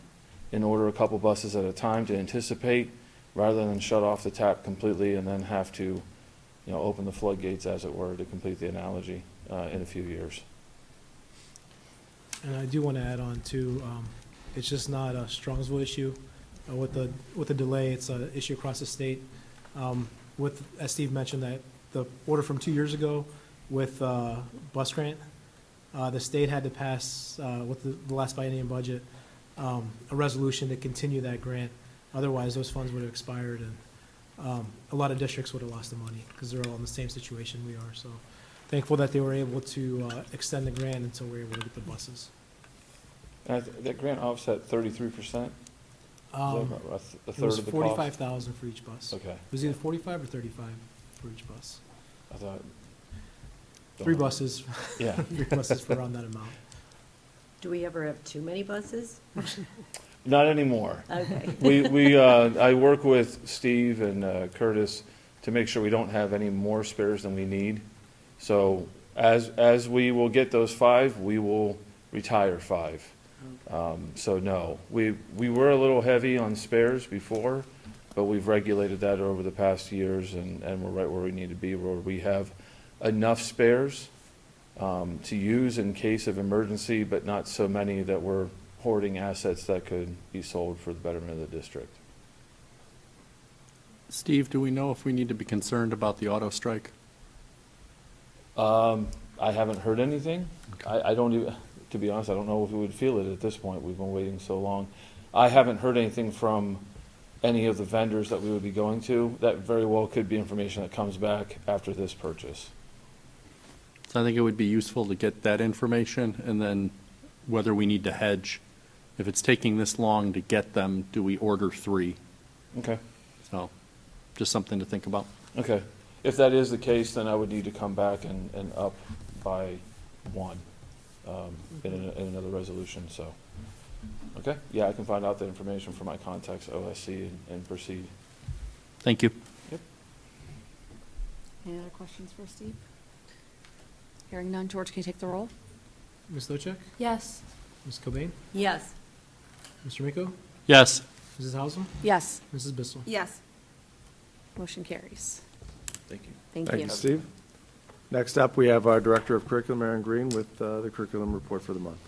and order a couple buses at a time to anticipate, rather than shut off the tap completely and then have to, open the floodgates, as it were, to complete the analogy in a few years. And I do want to add on too, it's just not a Strongsville issue. With the delay, it's an issue across the state. As Steve mentioned, that the order from 2 years ago with bus grant, the state had to pass with the last biennium budget a resolution to continue that grant. Otherwise, those funds would have expired, and a lot of districts would have lost the money because they're all in the same situation we are. So thankful that they were able to extend the grant until we were able to get the buses. And that grant offset 33%? A third It was of the cost? $45,000 for each bus. Okay. It was either 45 or 35 for each bus. I thought, 3 buses, Yeah. 3 buses for around that amount. Do we ever have too many buses? Not anymore. Okay. I work with Steve and Curtis to make sure we don't have any more spares than we need. So as we will get those 5, we will retire 5. So no, we were a little heavy on spares before, but we've regulated that over the past years, and we're right where we need to be, where we have enough spares to use in case of emergency, but not so many that we're hoarding assets that could be sold for the betterment of the district. Steve, do we know if we need to be concerned about the auto strike? I haven't heard anything. I don't even, to be honest, I don't know if we would feel it at this point. We've been waiting so long. I haven't heard anything from any of the vendors that we would be going to. That very well could be information that comes back after this purchase. So I think it would be useful to get that information, and then whether we need to hedge. If it's taking this long to get them, do we order 3? Okay. So just something to think about. Okay. If that is the case, then I would need to come back and up by 1 in another resolution, so. Okay, yeah, I can find out the information from my contacts, OSC, and proceed. Thank you. Yep. Any other questions for Steve? Hearing none, George, can you take the roll? Ms. Stochek? Yes. Ms. Cobain? Yes. Mr. Miko? Yes. Mrs. Hausum? Yes. Mrs. Bissell? Yes. Motion carries. Thank you. Thank Thank you. you, Steve. Next up, we have our Director of Curriculum, Aaron Green, with the curriculum report for the month.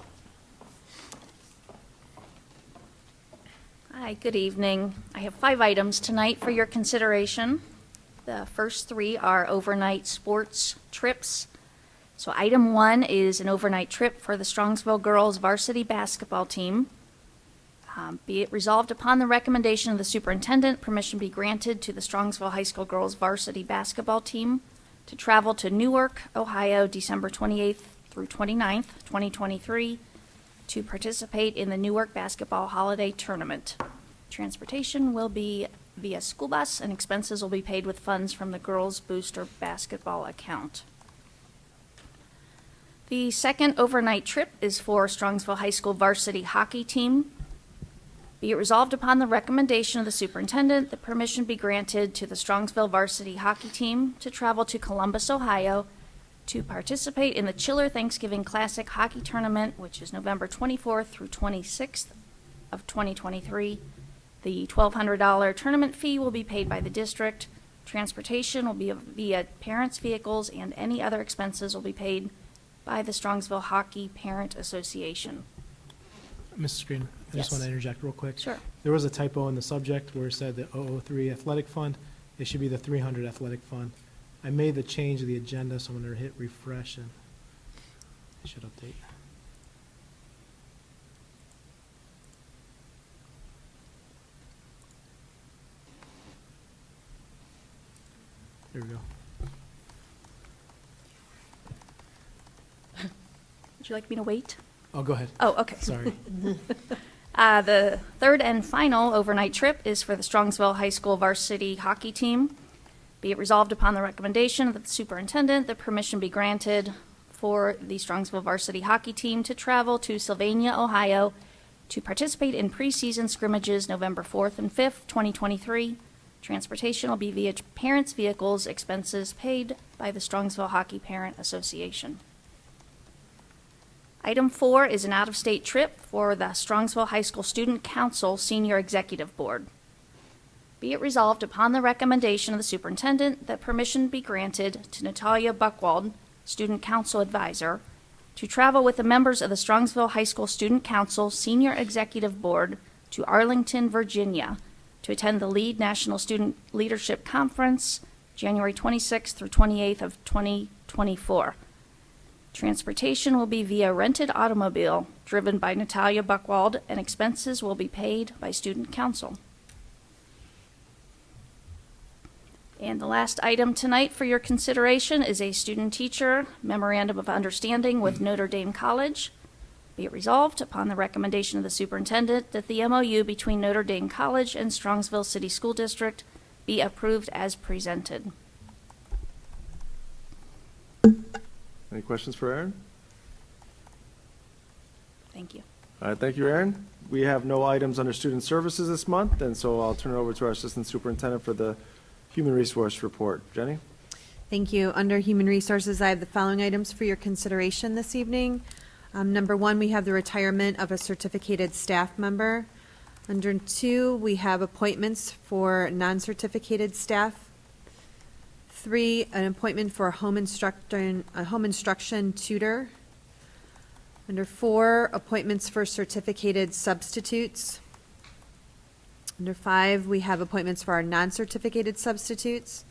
Hi, good evening. I have 5 items tonight for your consideration. The first 3 are overnight sports trips. So item 1 is an overnight trip for the Strongsville girls varsity basketball team. Be it resolved upon the recommendation of the superintendent, permission be granted to the Strongsville High School girls varsity basketball team to travel to Newark, Ohio, December 28th through 29th, 2023, to participate in the Newark Basketball Holiday Tournament. Transportation will be via school bus, and expenses will be paid with funds from the Girls Booster Basketball account. The second overnight trip is for Strongsville High School varsity hockey team. Be it resolved upon the recommendation of the superintendent that permission be granted to the Strongsville varsity hockey team to travel to Columbus, Ohio, to participate in the Chiller Thanksgiving Classic Hockey Tournament, which is November 24th through 26th of 2023. The $1,200 tournament fee will be paid by the district. Transportation will be via parents' vehicles, and any other expenses will be paid by the Strongsville Hockey Parent Association. Mrs. Green, I just Yes. want to interject real quick. Sure. There was a typo in the subject where it said the 003 Athletic Fund. It should be the 300 Athletic Fund. I made the change of the agenda, so I'm going to hit refresh and it should update. There we go. Would you like me to wait? Oh, go ahead. Oh, okay. Sorry. The third and final overnight trip is for the Strongsville High School varsity hockey team. Be it resolved upon the recommendation of the superintendent that permission be granted for the Strongsville varsity hockey team to travel to Sylvania, Ohio, to participate in preseason scrimmages November 4th and 5th, 2023. Transportation will be via parents' vehicles, expenses paid by the Strongsville Hockey Parent Association. Item 4 is an out-of-state trip for the Strongsville High School Student Council Senior Executive Board. Be it resolved upon the recommendation of the superintendent that permission be granted to Natalia Buchwald, Student Council Advisor, to travel with the members of the Strongsville High School Student Council Senior Executive Board to Arlington, Virginia, to attend the LEAD National Student Leadership Conference, January 26th through 28th of 2024. Transportation will be via rented automobile driven by Natalia Buchwald, and expenses will be paid by Student Council. And the last item tonight for your consideration is a student-teacher memorandum of understanding with Notre Dame College. Be it resolved upon the recommendation of the superintendent that the MOU between Notre Dame College and Strongsville City School District be approved as presented. Any questions for Aaron? Thank you. All right, thank you, Aaron. We have no items under student services this month, and so I'll turn it over to our assistant superintendent for the human resource report. Jenny? Thank you. Under Human Resources, I have the following items for your consideration this evening. Number 1, we have the retirement of a certificated staff member. Under 2, we have appointments for non-certificated staff. 3, an appointment for a home instruction tutor. Under 4, appointments for certificated substitutes. Under 5, we have appointments for our non-certificated substitutes.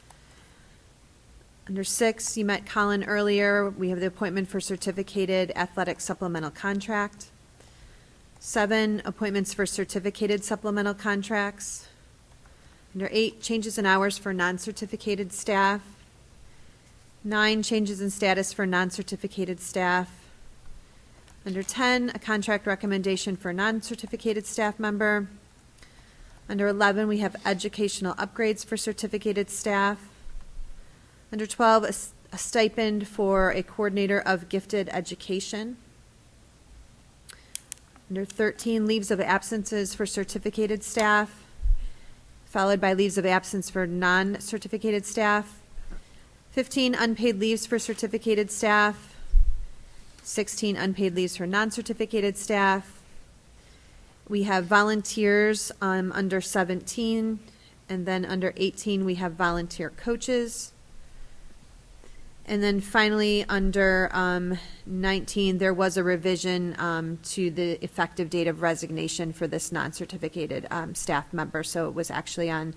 Under 6, you met Colin earlier. We have the appointment for certificated athletic supplemental contract. 7, appointments for certificated supplemental contracts. Under 8, changes in hours for non-certificated staff. 9, changes in status for non-certificated staff. Under 10, a contract recommendation for a non-certificated staff member. Under 11, we have educational upgrades for certificated staff. Under 12, a stipend for a coordinator of gifted education. Under 13, leaves of absences for certificated staff, followed by leaves of absence for non-certificated staff. 15, unpaid leaves for certificated staff. 16, unpaid leaves for non-certificated staff. We have volunteers under 17, and then under 18, we have volunteer coaches. And then finally, under 19, there was a revision to the effective date of resignation for this non-certificated staff member. So it was actually on,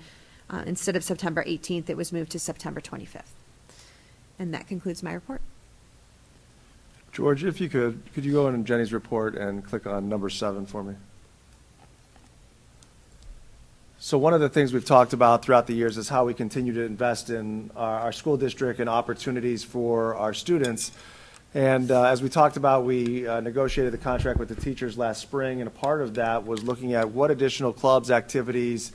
instead of September 18th, it was moved to September 25th. And that concludes my report. George, if you could you go in Jenny's report and click on number 7 for me? So one of the things we've talked about throughout the years is how we continue to invest in our school district and opportunities for our students. And as we talked about, we negotiated the contract with the teachers last spring, and a part of that was looking at what additional clubs, activities,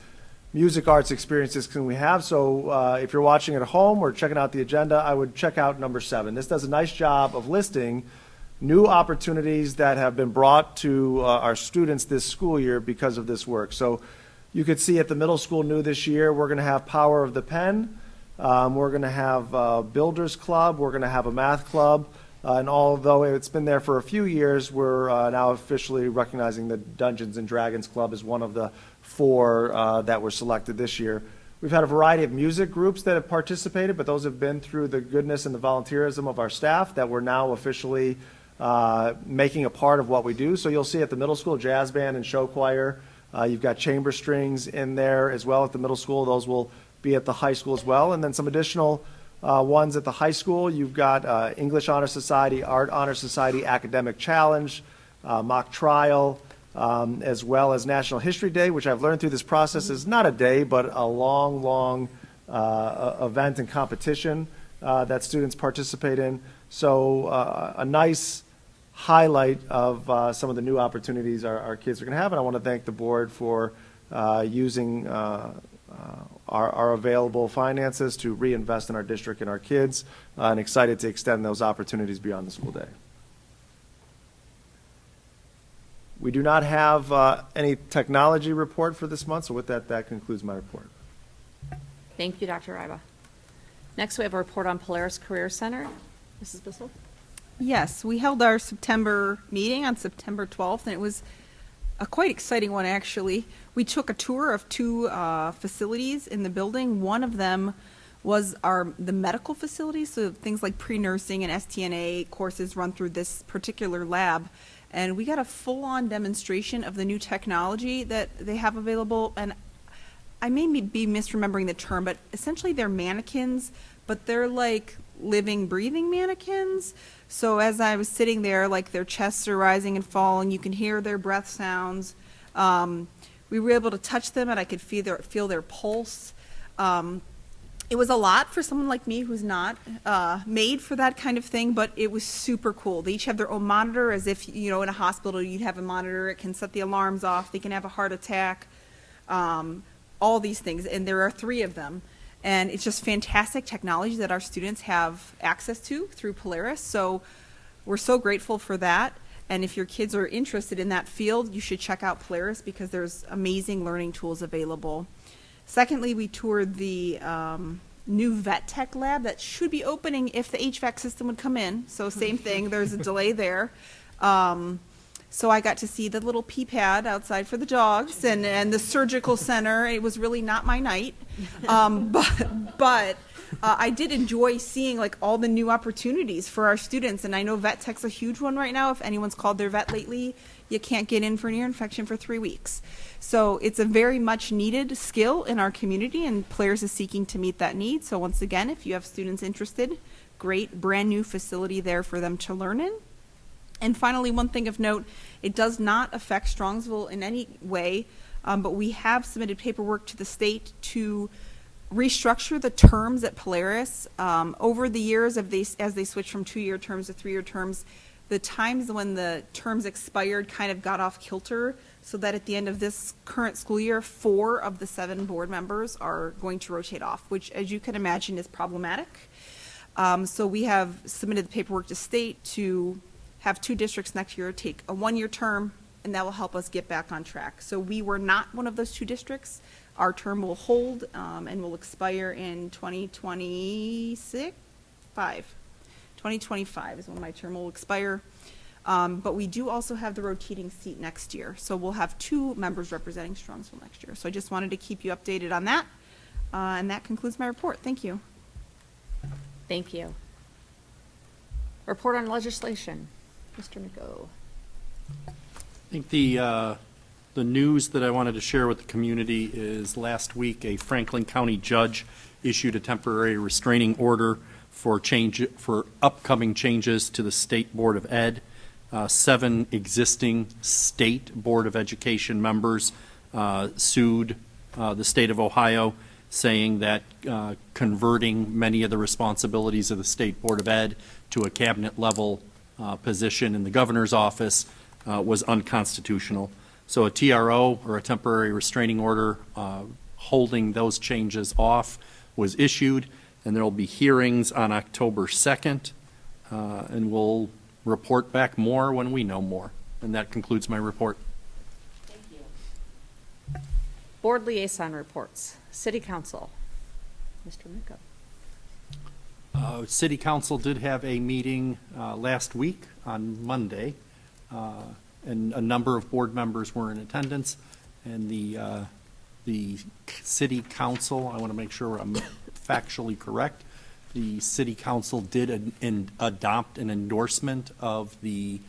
music arts experiences can we have. So if you're watching at home or checking out the agenda, I would check out number 7. This does a nice job of listing new opportunities that have been brought to our students this school year because of this work. So you could see at the middle school new this year, we're going to have Power of the Pen. We're going to have Builders Club. We're going to have a math club. And although it's been there for a few years, we're now officially recognizing the Dungeons and Dragons Club as one of the 4 that were selected this year. We've had a variety of music groups that have participated, but those have been through the goodness and the volunteerism of our staff that we're now officially making a part of what we do. So you'll see at the middle school, jazz band and show choir. You've got chamber strings in there as well at the middle school. Those will be at the high school as well. And then some additional ones at the high school. You've got English Honor Society, Art Honor Society, Academic Challenge, mock trial, as well as National History Day, which I've learned through this process is not a day, but a long, long event and competition that students participate in. So a nice highlight of some of the new opportunities our kids are going to have, and I want to thank the board for using our available finances to reinvest in our district and our kids, and excited to extend those opportunities beyond the school day. We do not have any technology report for this month, so with that, that concludes my report. Thank you, Dr. Ryba. Next, we have a report on Polaris Career Center. Mrs. Bissell? Yes, we held our September meeting on September 12th, and it was a quite exciting one, actually. We took a tour of 2 facilities in the building. One of them was the medical facilities, so things like pre-nursing and STNA courses run through this particular lab. And we got a full-on demonstration of the new technology that they have available. And I may be misremembering the term, but essentially they're mannequins, but they're like living, breathing mannequins. So as I was sitting there, like their chests are rising and falling, you can hear their breath sounds. We were able to touch them, and I could feel their pulse. It was a lot for someone like me who's not made for that kind of thing, but it was super cool. They each have their own monitor, as if, you know, in a hospital you'd have a monitor. It can set the alarms off. They can have a heart attack, all these things, and there are 3 of them. And it's just fantastic technology that our students have access to through Polaris. So we're so grateful for that. And if your kids are interested in that field, you should check out Polaris because there's amazing learning tools available. Secondly, we toured the new vet tech lab that should be opening if the HVAC system would come in. So same thing, there's a delay there. So I got to see the little pee pad outside for the dogs and the surgical center. It was really not my night. But I did enjoy seeing like all the new opportunities for our students. And I know vet tech's a huge one right now. If anyone's called their vet lately, you can't get in for an ear infection for 3 weeks. So it's a very much needed skill in our community, and Polaris is seeking to meet that need. So once again, if you have students interested, great brand new facility there for them to learn in. And finally, one thing of note, it does not affect Strongsville in any way, but we have submitted paperwork to the state to restructure the terms at Polaris. Over the years, as they switched from 2-year terms to 3-year terms, the times when the terms expired kind of got off kilter, so that at the end of this current school year, 4 of the 7 board members are going to rotate off, which, as you can imagine, is problematic. So we have submitted the paperwork to state to have 2 districts next year take a 1-year term, and that will help us get back on track. So we were not one of those 2 districts. Our term will hold and will expire in 2025 is when my term will expire. But we do also have the rotating seat next year. So we'll have 2 members representing Strongsville next year. So I just wanted to keep you updated on that. And that concludes my report. Thank you. Thank you. Report on legislation. Mr. Miko. I think the news that I wanted to share with the community is last week a Franklin County judge issued a temporary restraining order for upcoming changes to the State Board of Ed. 7 existing State Board of Education members sued the state of Ohio, saying that converting many of the responsibilities of the State Board of Ed to a cabinet level position in the governor's office was unconstitutional. So a TRO, or a temporary restraining order, holding those changes off was issued, and there will be hearings on October 2nd, and we'll report back more when we know more. And that concludes my report. Thank you. Board liaison reports. City Council. Mr. Miko. City Council did have a meeting last week on Monday, and a number of board members were in attendance. And the City Council, I want to make sure I'm factually correct, the City Council did adopt an endorsement of the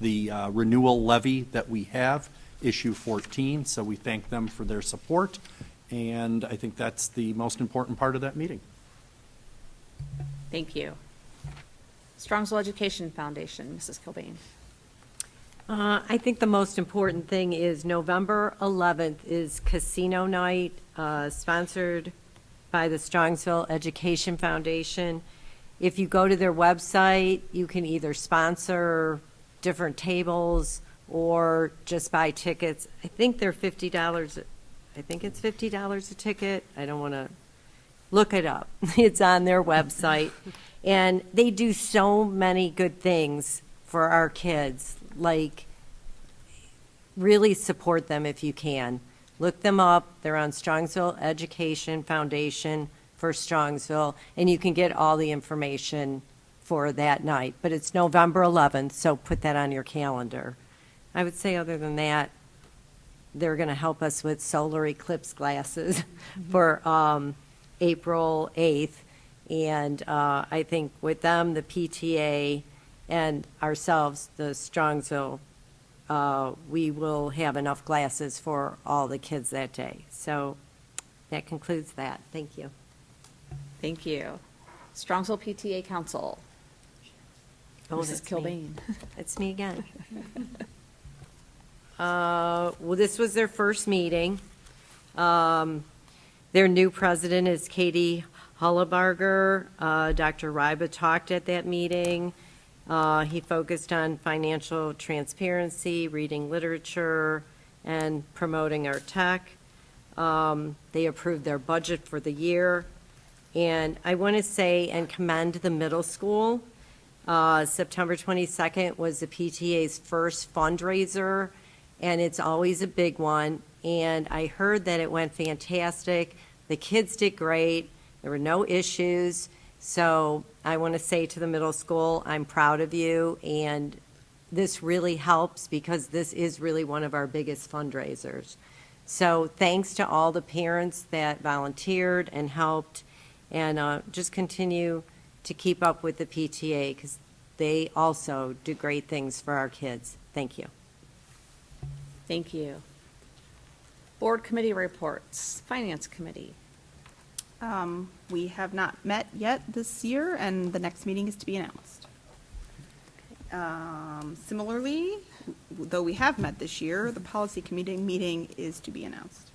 renewal levy that we have, issue 14. So we thank them for their support. And I think that's the most important part of that meeting. Thank you. Strongsville Education Foundation, Mrs. Kilbane. I think the most important thing is November 11th is Casino Night, sponsored by the Strongsville Education Foundation. If you go to their website, you can either sponsor different tables or just buy tickets. I think they're $50. I think it's $50 a ticket. I don't want to look it up. It's on their website. And they do so many good things for our kids. Like, really support them if you can. Look them up. They're on Strongsville Education Foundation for Strongsville, and you can get all the information for that night. But it's November 11th, so put that on your calendar. I would say other than that, they're going to help us with solar eclipse glasses for April 8th. And I think with them, the PTA, and ourselves, the Strongsville, we will have enough glasses for all the kids that day. So that concludes that. Thank you. Thank you. Strongsville PTA Council. Oh, Mrs. that's Kilbane. That's me again. Well, this was their first meeting. Their new president is Katie Hullebarger. Dr. Ryba talked at that meeting. He focused on financial transparency, reading literature, and promoting our tech. They approved their budget for the year. And I want to say and commend the middle school. September 22nd was the PTA's first fundraiser, and it's always a big one. And I heard that it went fantastic. The kids did great. There were no issues. So I want to say to the middle school, I'm proud of you. And this really helps because this is really one of our biggest fundraisers. So thanks to all the parents that volunteered and helped. And just continue to keep up with the PTA because they also do great things for our kids. Thank you. Thank you. Board committee reports. Finance committee. We have not met yet this year, and the next meeting is to be announced. Similarly, though we have met this year, the policy committee meeting is to be announced.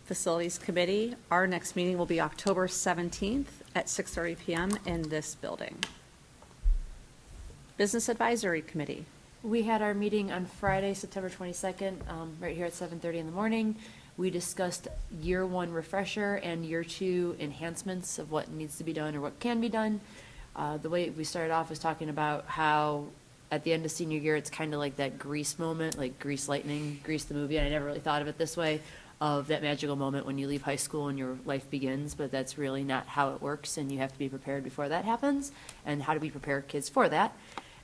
Facilities committee. Our next meeting will be October 17th at 6:30 p.m. in this building. Business advisory committee. We had our meeting on Friday, September 22nd, right here at 7:30 in the morning. We discussed year one refresher and year two enhancements of what needs to be done or what can be done. The way we started off was talking about how at the end of senior year, it's kind of like that Grease moment, like Grease Lightning, Grease the movie, and I never really thought of it this way, of that magical moment when you leave high school and your life begins, but that's really not how it works, and you have to be prepared before that happens, and how do we prepare kids for that.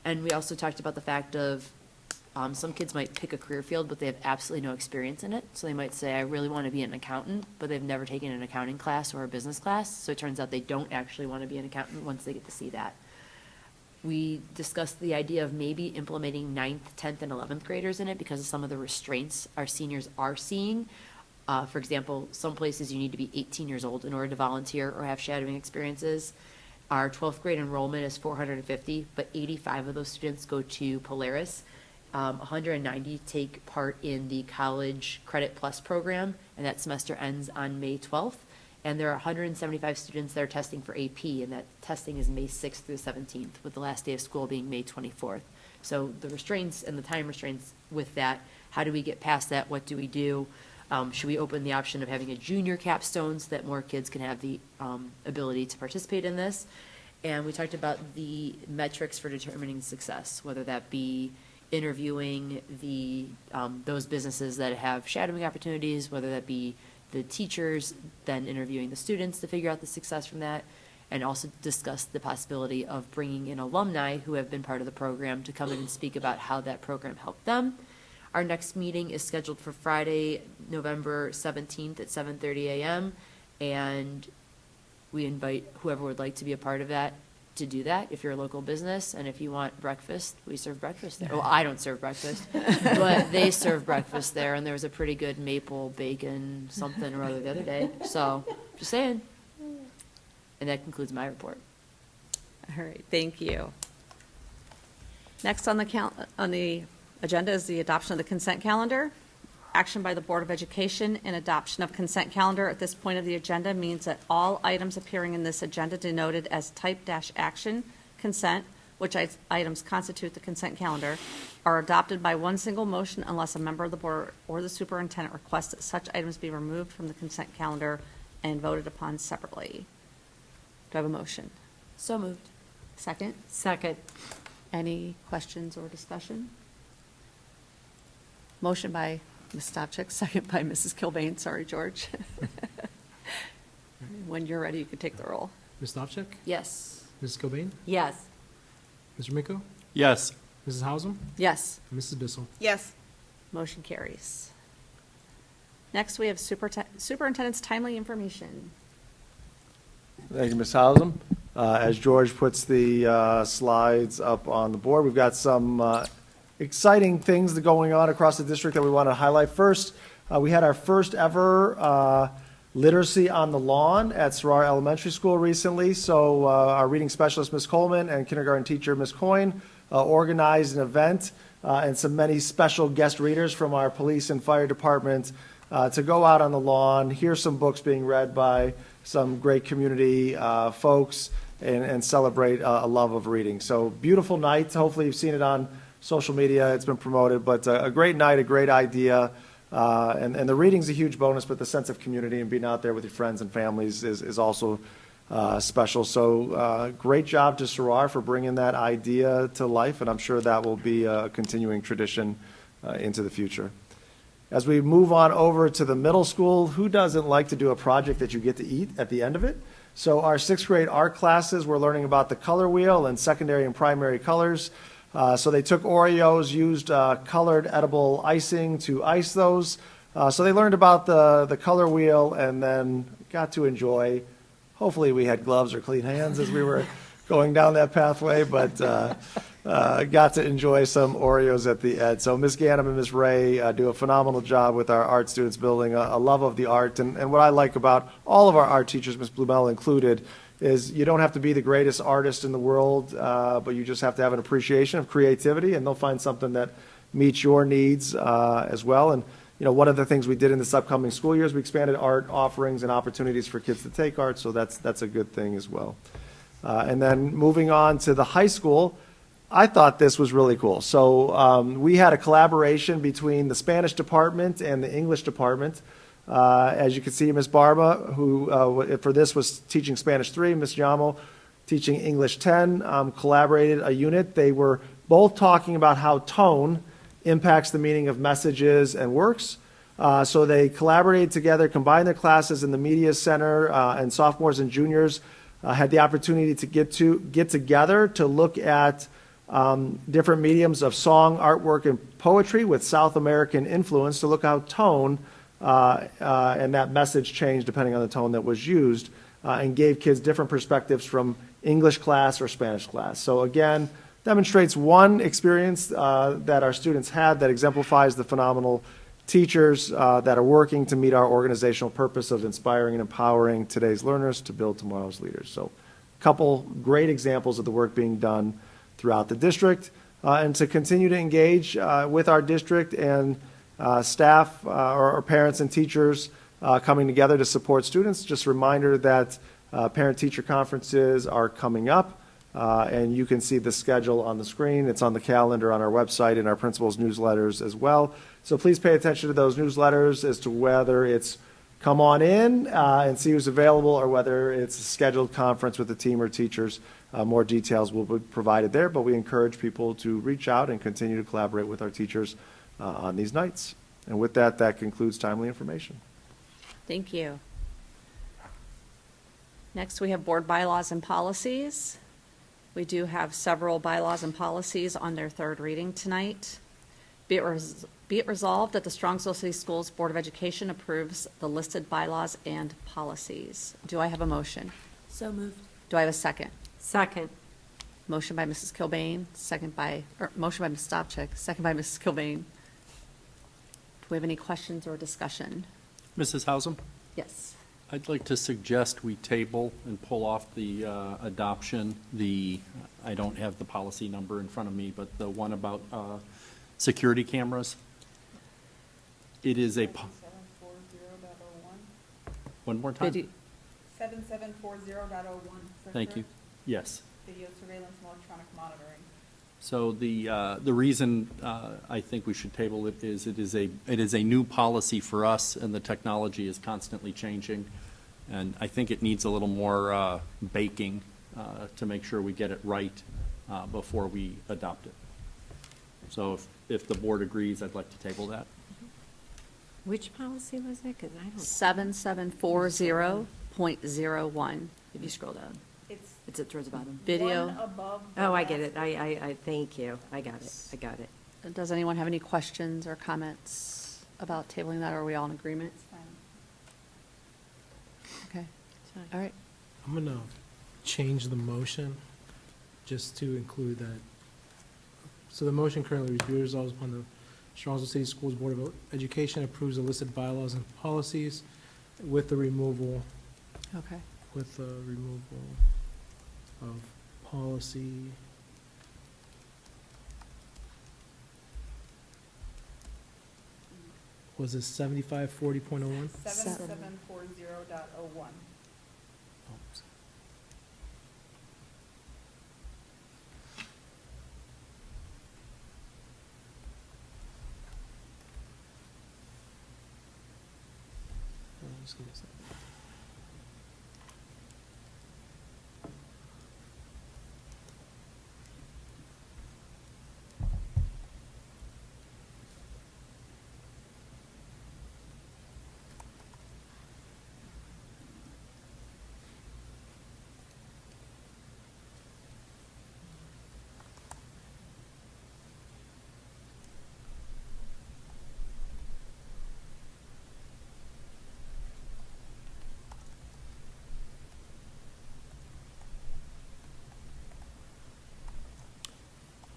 And we also talked about the fact of some kids might pick a career field, but they have absolutely no experience in it. So they might say, I really want to be an accountant, but they've never taken an accounting class or a business class. So it turns out they don't actually want to be an accountant once they get to see that. We discussed the idea of maybe implementing 9th, 10th, and 11th graders in it because of some of the restraints our seniors are seeing. For example, some places you need to be 18 years old in order to volunteer or have shadowing experiences. Our 12th grade enrollment is 450, but 85 of those students go to Polaris. 190 take part in the College Credit Plus program, and that semester ends on May 12th. And there are 175 students that are testing for AP, and that testing is May 6th through 17th, with the last day of school being May 24th. So the restraints and the time restraints with that, how do we get past that? What do we do? Should we open the option of having a junior capstone so that more kids can have the ability to participate in this? And we talked about the metrics for determining success, whether that be interviewing those businesses that have shadowing opportunities, whether that be the teachers, then interviewing the students to figure out the success from that, and also discuss the possibility of bringing in alumni who have been part of the program to come in and speak about how that program helped them. Our next meeting is scheduled for Friday, November 17th at 7:30 a.m., and we invite whoever would like to be a part of that to do that if you're a local business. And if you want breakfast, we serve breakfast there. Well, I don't serve breakfast, but they serve breakfast there, and there was a pretty good maple bacon something or other the other day. So, just saying. And that concludes my report. All right, thank you. Next on the agenda is the adoption of the consent calendar. Action by the Board of Education and adoption of consent calendar at this point of the agenda means that all items appearing in this agenda denoted as type-action consent, which items constitute the consent calendar, are adopted by one single motion unless a member of the board or the superintendent requests that such items be removed from the consent calendar and voted upon separately. Do I have a motion? So moved. Second? Second. Any questions or discussion? Motion by Ms. Stavcik, second by Mrs. Kilbane. Sorry, George. When you're ready, you can take the roll. Ms. Stavcik? Yes. Mrs. Cobain? Yes. Mr. Miko? Yes. Mrs. Hausum? Yes. And Mrs. Bissell? Yes. Motion carries. Next, we have superintendent's timely information. Thank you, Ms. Hausum. As George puts the slides up on the board, we've got some exciting things going on across the district that we want to highlight. First, we had our first ever literacy on the lawn at Soror Elementary School recently. So our reading specialist, Ms. Coleman, and kindergarten teacher, Ms. Coyne, organized an event and some many special guest readers from our police and fire department to go out on the lawn, hear some books being read by some great community folks, and celebrate a love of reading. So beautiful night. Hopefully you've seen it on social media. It's been promoted, but a great night, a great idea. And the reading's a huge bonus, but the sense of community and being out there with your friends and families is also special. So great job to Sarar for bringing that idea to life, and I'm sure that will be a continuing tradition into the future. As we move on over to the middle school, who doesn't like to do a project that you get to eat at the end of it? So our 6th grade art classes, we're learning about the color wheel and secondary and primary colors. So they took Oreos, used colored edible icing to ice those. So they learned about the color wheel and then got to enjoy. Hopefully we had gloves or clean hands as we were going down that pathway, but got to enjoy some Oreos at the end. So Ms. Ganem and Ms. Ray do a phenomenal job with our art students building a love of the art. And what I like about all of our art teachers, Ms. Blumel included, is you don't have to be the greatest artist in the world, but you just have to have an appreciation of creativity, and they'll find something that meets your needs as well. And one of the things we did in this upcoming school year is we expanded art offerings and opportunities for kids to take art, so that's a good thing as well. And then moving on to the high school, I thought this was really cool. So we had a collaboration between the Spanish department and the English department. As you can see, Ms. Barba, who for this was teaching Spanish 3, Ms. Yamo teaching English 10, collaborated a unit. They were both talking about how tone impacts the meaning of messages and works. So they collaborated together, combined their classes in the Media Center, and sophomores and juniors had the opportunity to get together to look at different mediums of song, artwork, and poetry with South American influence to look how tone and that message changed depending on the tone that was used, and gave kids different perspectives from English class or Spanish class. So again, demonstrates one experience that our students had that exemplifies the phenomenal teachers that are working to meet our organizational purpose of inspiring and empowering today's learners to build tomorrow's leaders. So a couple great examples of the work being done throughout the district, and to continue to engage with our district and staff or parents and teachers coming together to support students. Just a reminder that parent-teacher conferences are coming up, and you can see the schedule on the screen. It's on the calendar on our website and our principals' newsletters as well. So please pay attention to those newsletters as to whether it's come on in and see who's available, or whether it's a scheduled conference with the team or teachers. More details will be provided there, but we encourage people to reach out and continue to collaborate with our teachers on these nights. And with that, that concludes timely information. Thank you. Next, we have board bylaws and policies. We do have several bylaws and policies on their third reading tonight. Be it resolved that the Strongsville City Schools Board of Education approves the listed bylaws and policies. Do I have a motion? So moved. Do I have a second? Second. Motion by Mrs. Kilbane, motion by Ms. Stavcek, second by Mrs. Kilbane. Do we have any questions or discussion? Mrs. Hausum, Yes. I'd like to suggest we table and pull off the adoption, I don't have the policy number in front of me, but the one about security cameras. It is a, 7740.01. one more time? 7740.01. Thank you. Yes. Video surveillance and electronic monitoring. So the reason I think we should table it is it is a new policy for us, and the technology is constantly changing, and I think it needs a little more baking to make sure we get it right before we adopt it. So if the board agrees, I'd like to table that. Which policy was it? Because I don't. 7740.01. If you scroll down, it's towards the bottom. Video. Oh, I get it. I thank you. I got it. Does anyone have any questions or comments about tabling that, or are we all in agreement? Okay, all right. I'm going to change the motion just to include that. So the motion currently reads, be resolved upon the Strongsville City Schools Board of Education approves the listed bylaws and policies with the removal Okay. of policy. Was it 7540.01? 7740.01. Just give me a second.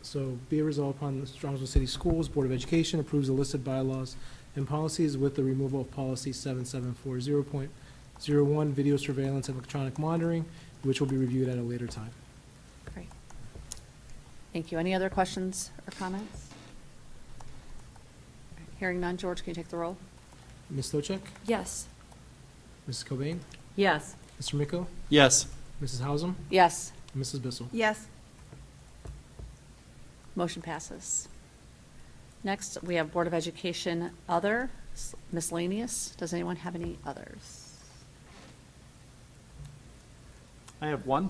So be it resolved upon the Strongsville City Schools Board of Education approves the listed bylaws and policies with the removal of policy 7740.01, video surveillance and electronic monitoring, which will be reviewed at a later time. Great. Thank you. Any other questions or comments? Hearing none, George, can you take the roll? Ms. Stochek? Yes. Mrs. Cobain? Yes. Mr. Miko? Yes. Mrs. Hausum? Yes. And Mrs. Bissell? Yes. Motion passes. Next, we have Board of Education other, miscellaneous. Does anyone have any others? I have one.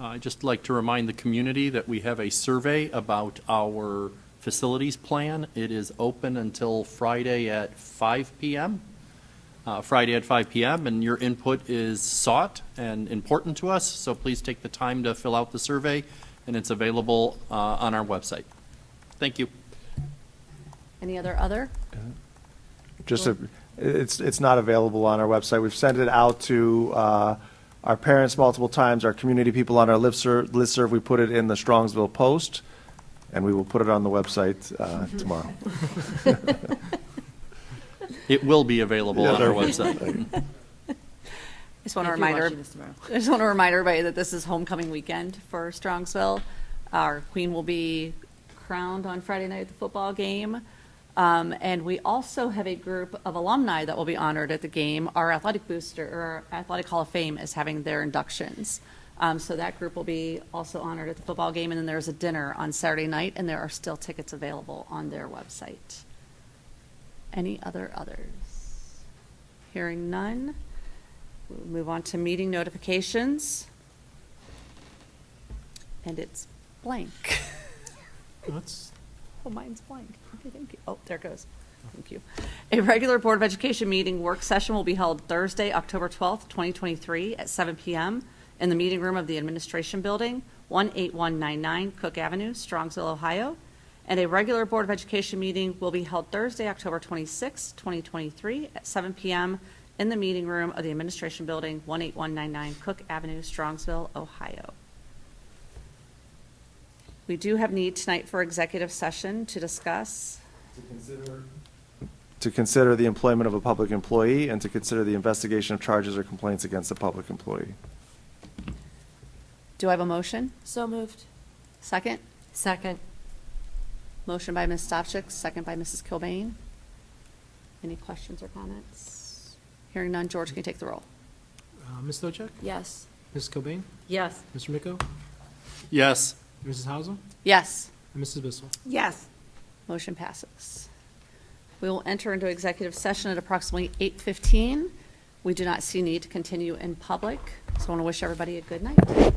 I'd just like to remind the community that we have a survey about our facilities plan. It is open until Friday at 5 p.m. And your input is sought and important to us, so please take the time to fill out the survey, and it's available on our website. Thank you. Any other? It's not available on our website. We've sent it out to our parents multiple times, our community people on our listserv. We put it in the Strongsville Post, and we will put it on the website tomorrow. It will be available on our website. I just want to If you're remind watching this tomorrow. I just want to remind everybody that this is homecoming weekend for Strongsville. Our queen will be crowned on Friday night at the football game. And we also have a group of alumni that will be honored at the game. Our athletic booster, or our Athletic Hall of Fame, is having their inductions. So that group will be also honored at the football game. And then there's a dinner on Saturday night, and there are still tickets available on their website. Any others? Hearing none. We'll move on to meeting notifications. And it's blank. That's Oh, mine's blank. Okay, thank you. Oh, there it goes. Thank you. A regular Board of Education meeting work session will be held Thursday, October 12th, 2023 at 7 p.m. in the meeting room of the Administration Building, 18199 Cook Avenue, Strongsville, Ohio. And a regular Board of Education meeting will be held Thursday, October 26th, 2023 at 7 p.m. in the meeting room of the Administration Building, 18199 Cook Avenue, Strongsville, Ohio. We do have need tonight for executive session to discuss. To consider the employment of a public employee and to consider the investigation of charges or complaints against a public employee. Do I have a motion? So moved. Second? Second. Motion by Ms. Stavcik, second by Mrs. Kilbane. Any questions or comments? Hearing none, George, can you take the roll? Ms. Stochek? Yes. Mrs. Cobain? Yes. Mr. Miko? Yes. Mrs. Hausum? Yes. And Mrs. Bissell? Yes. Motion passes. We will enter into executive session at approximately 8:15. We do not see need to continue in public, so I want to wish everybody a good night.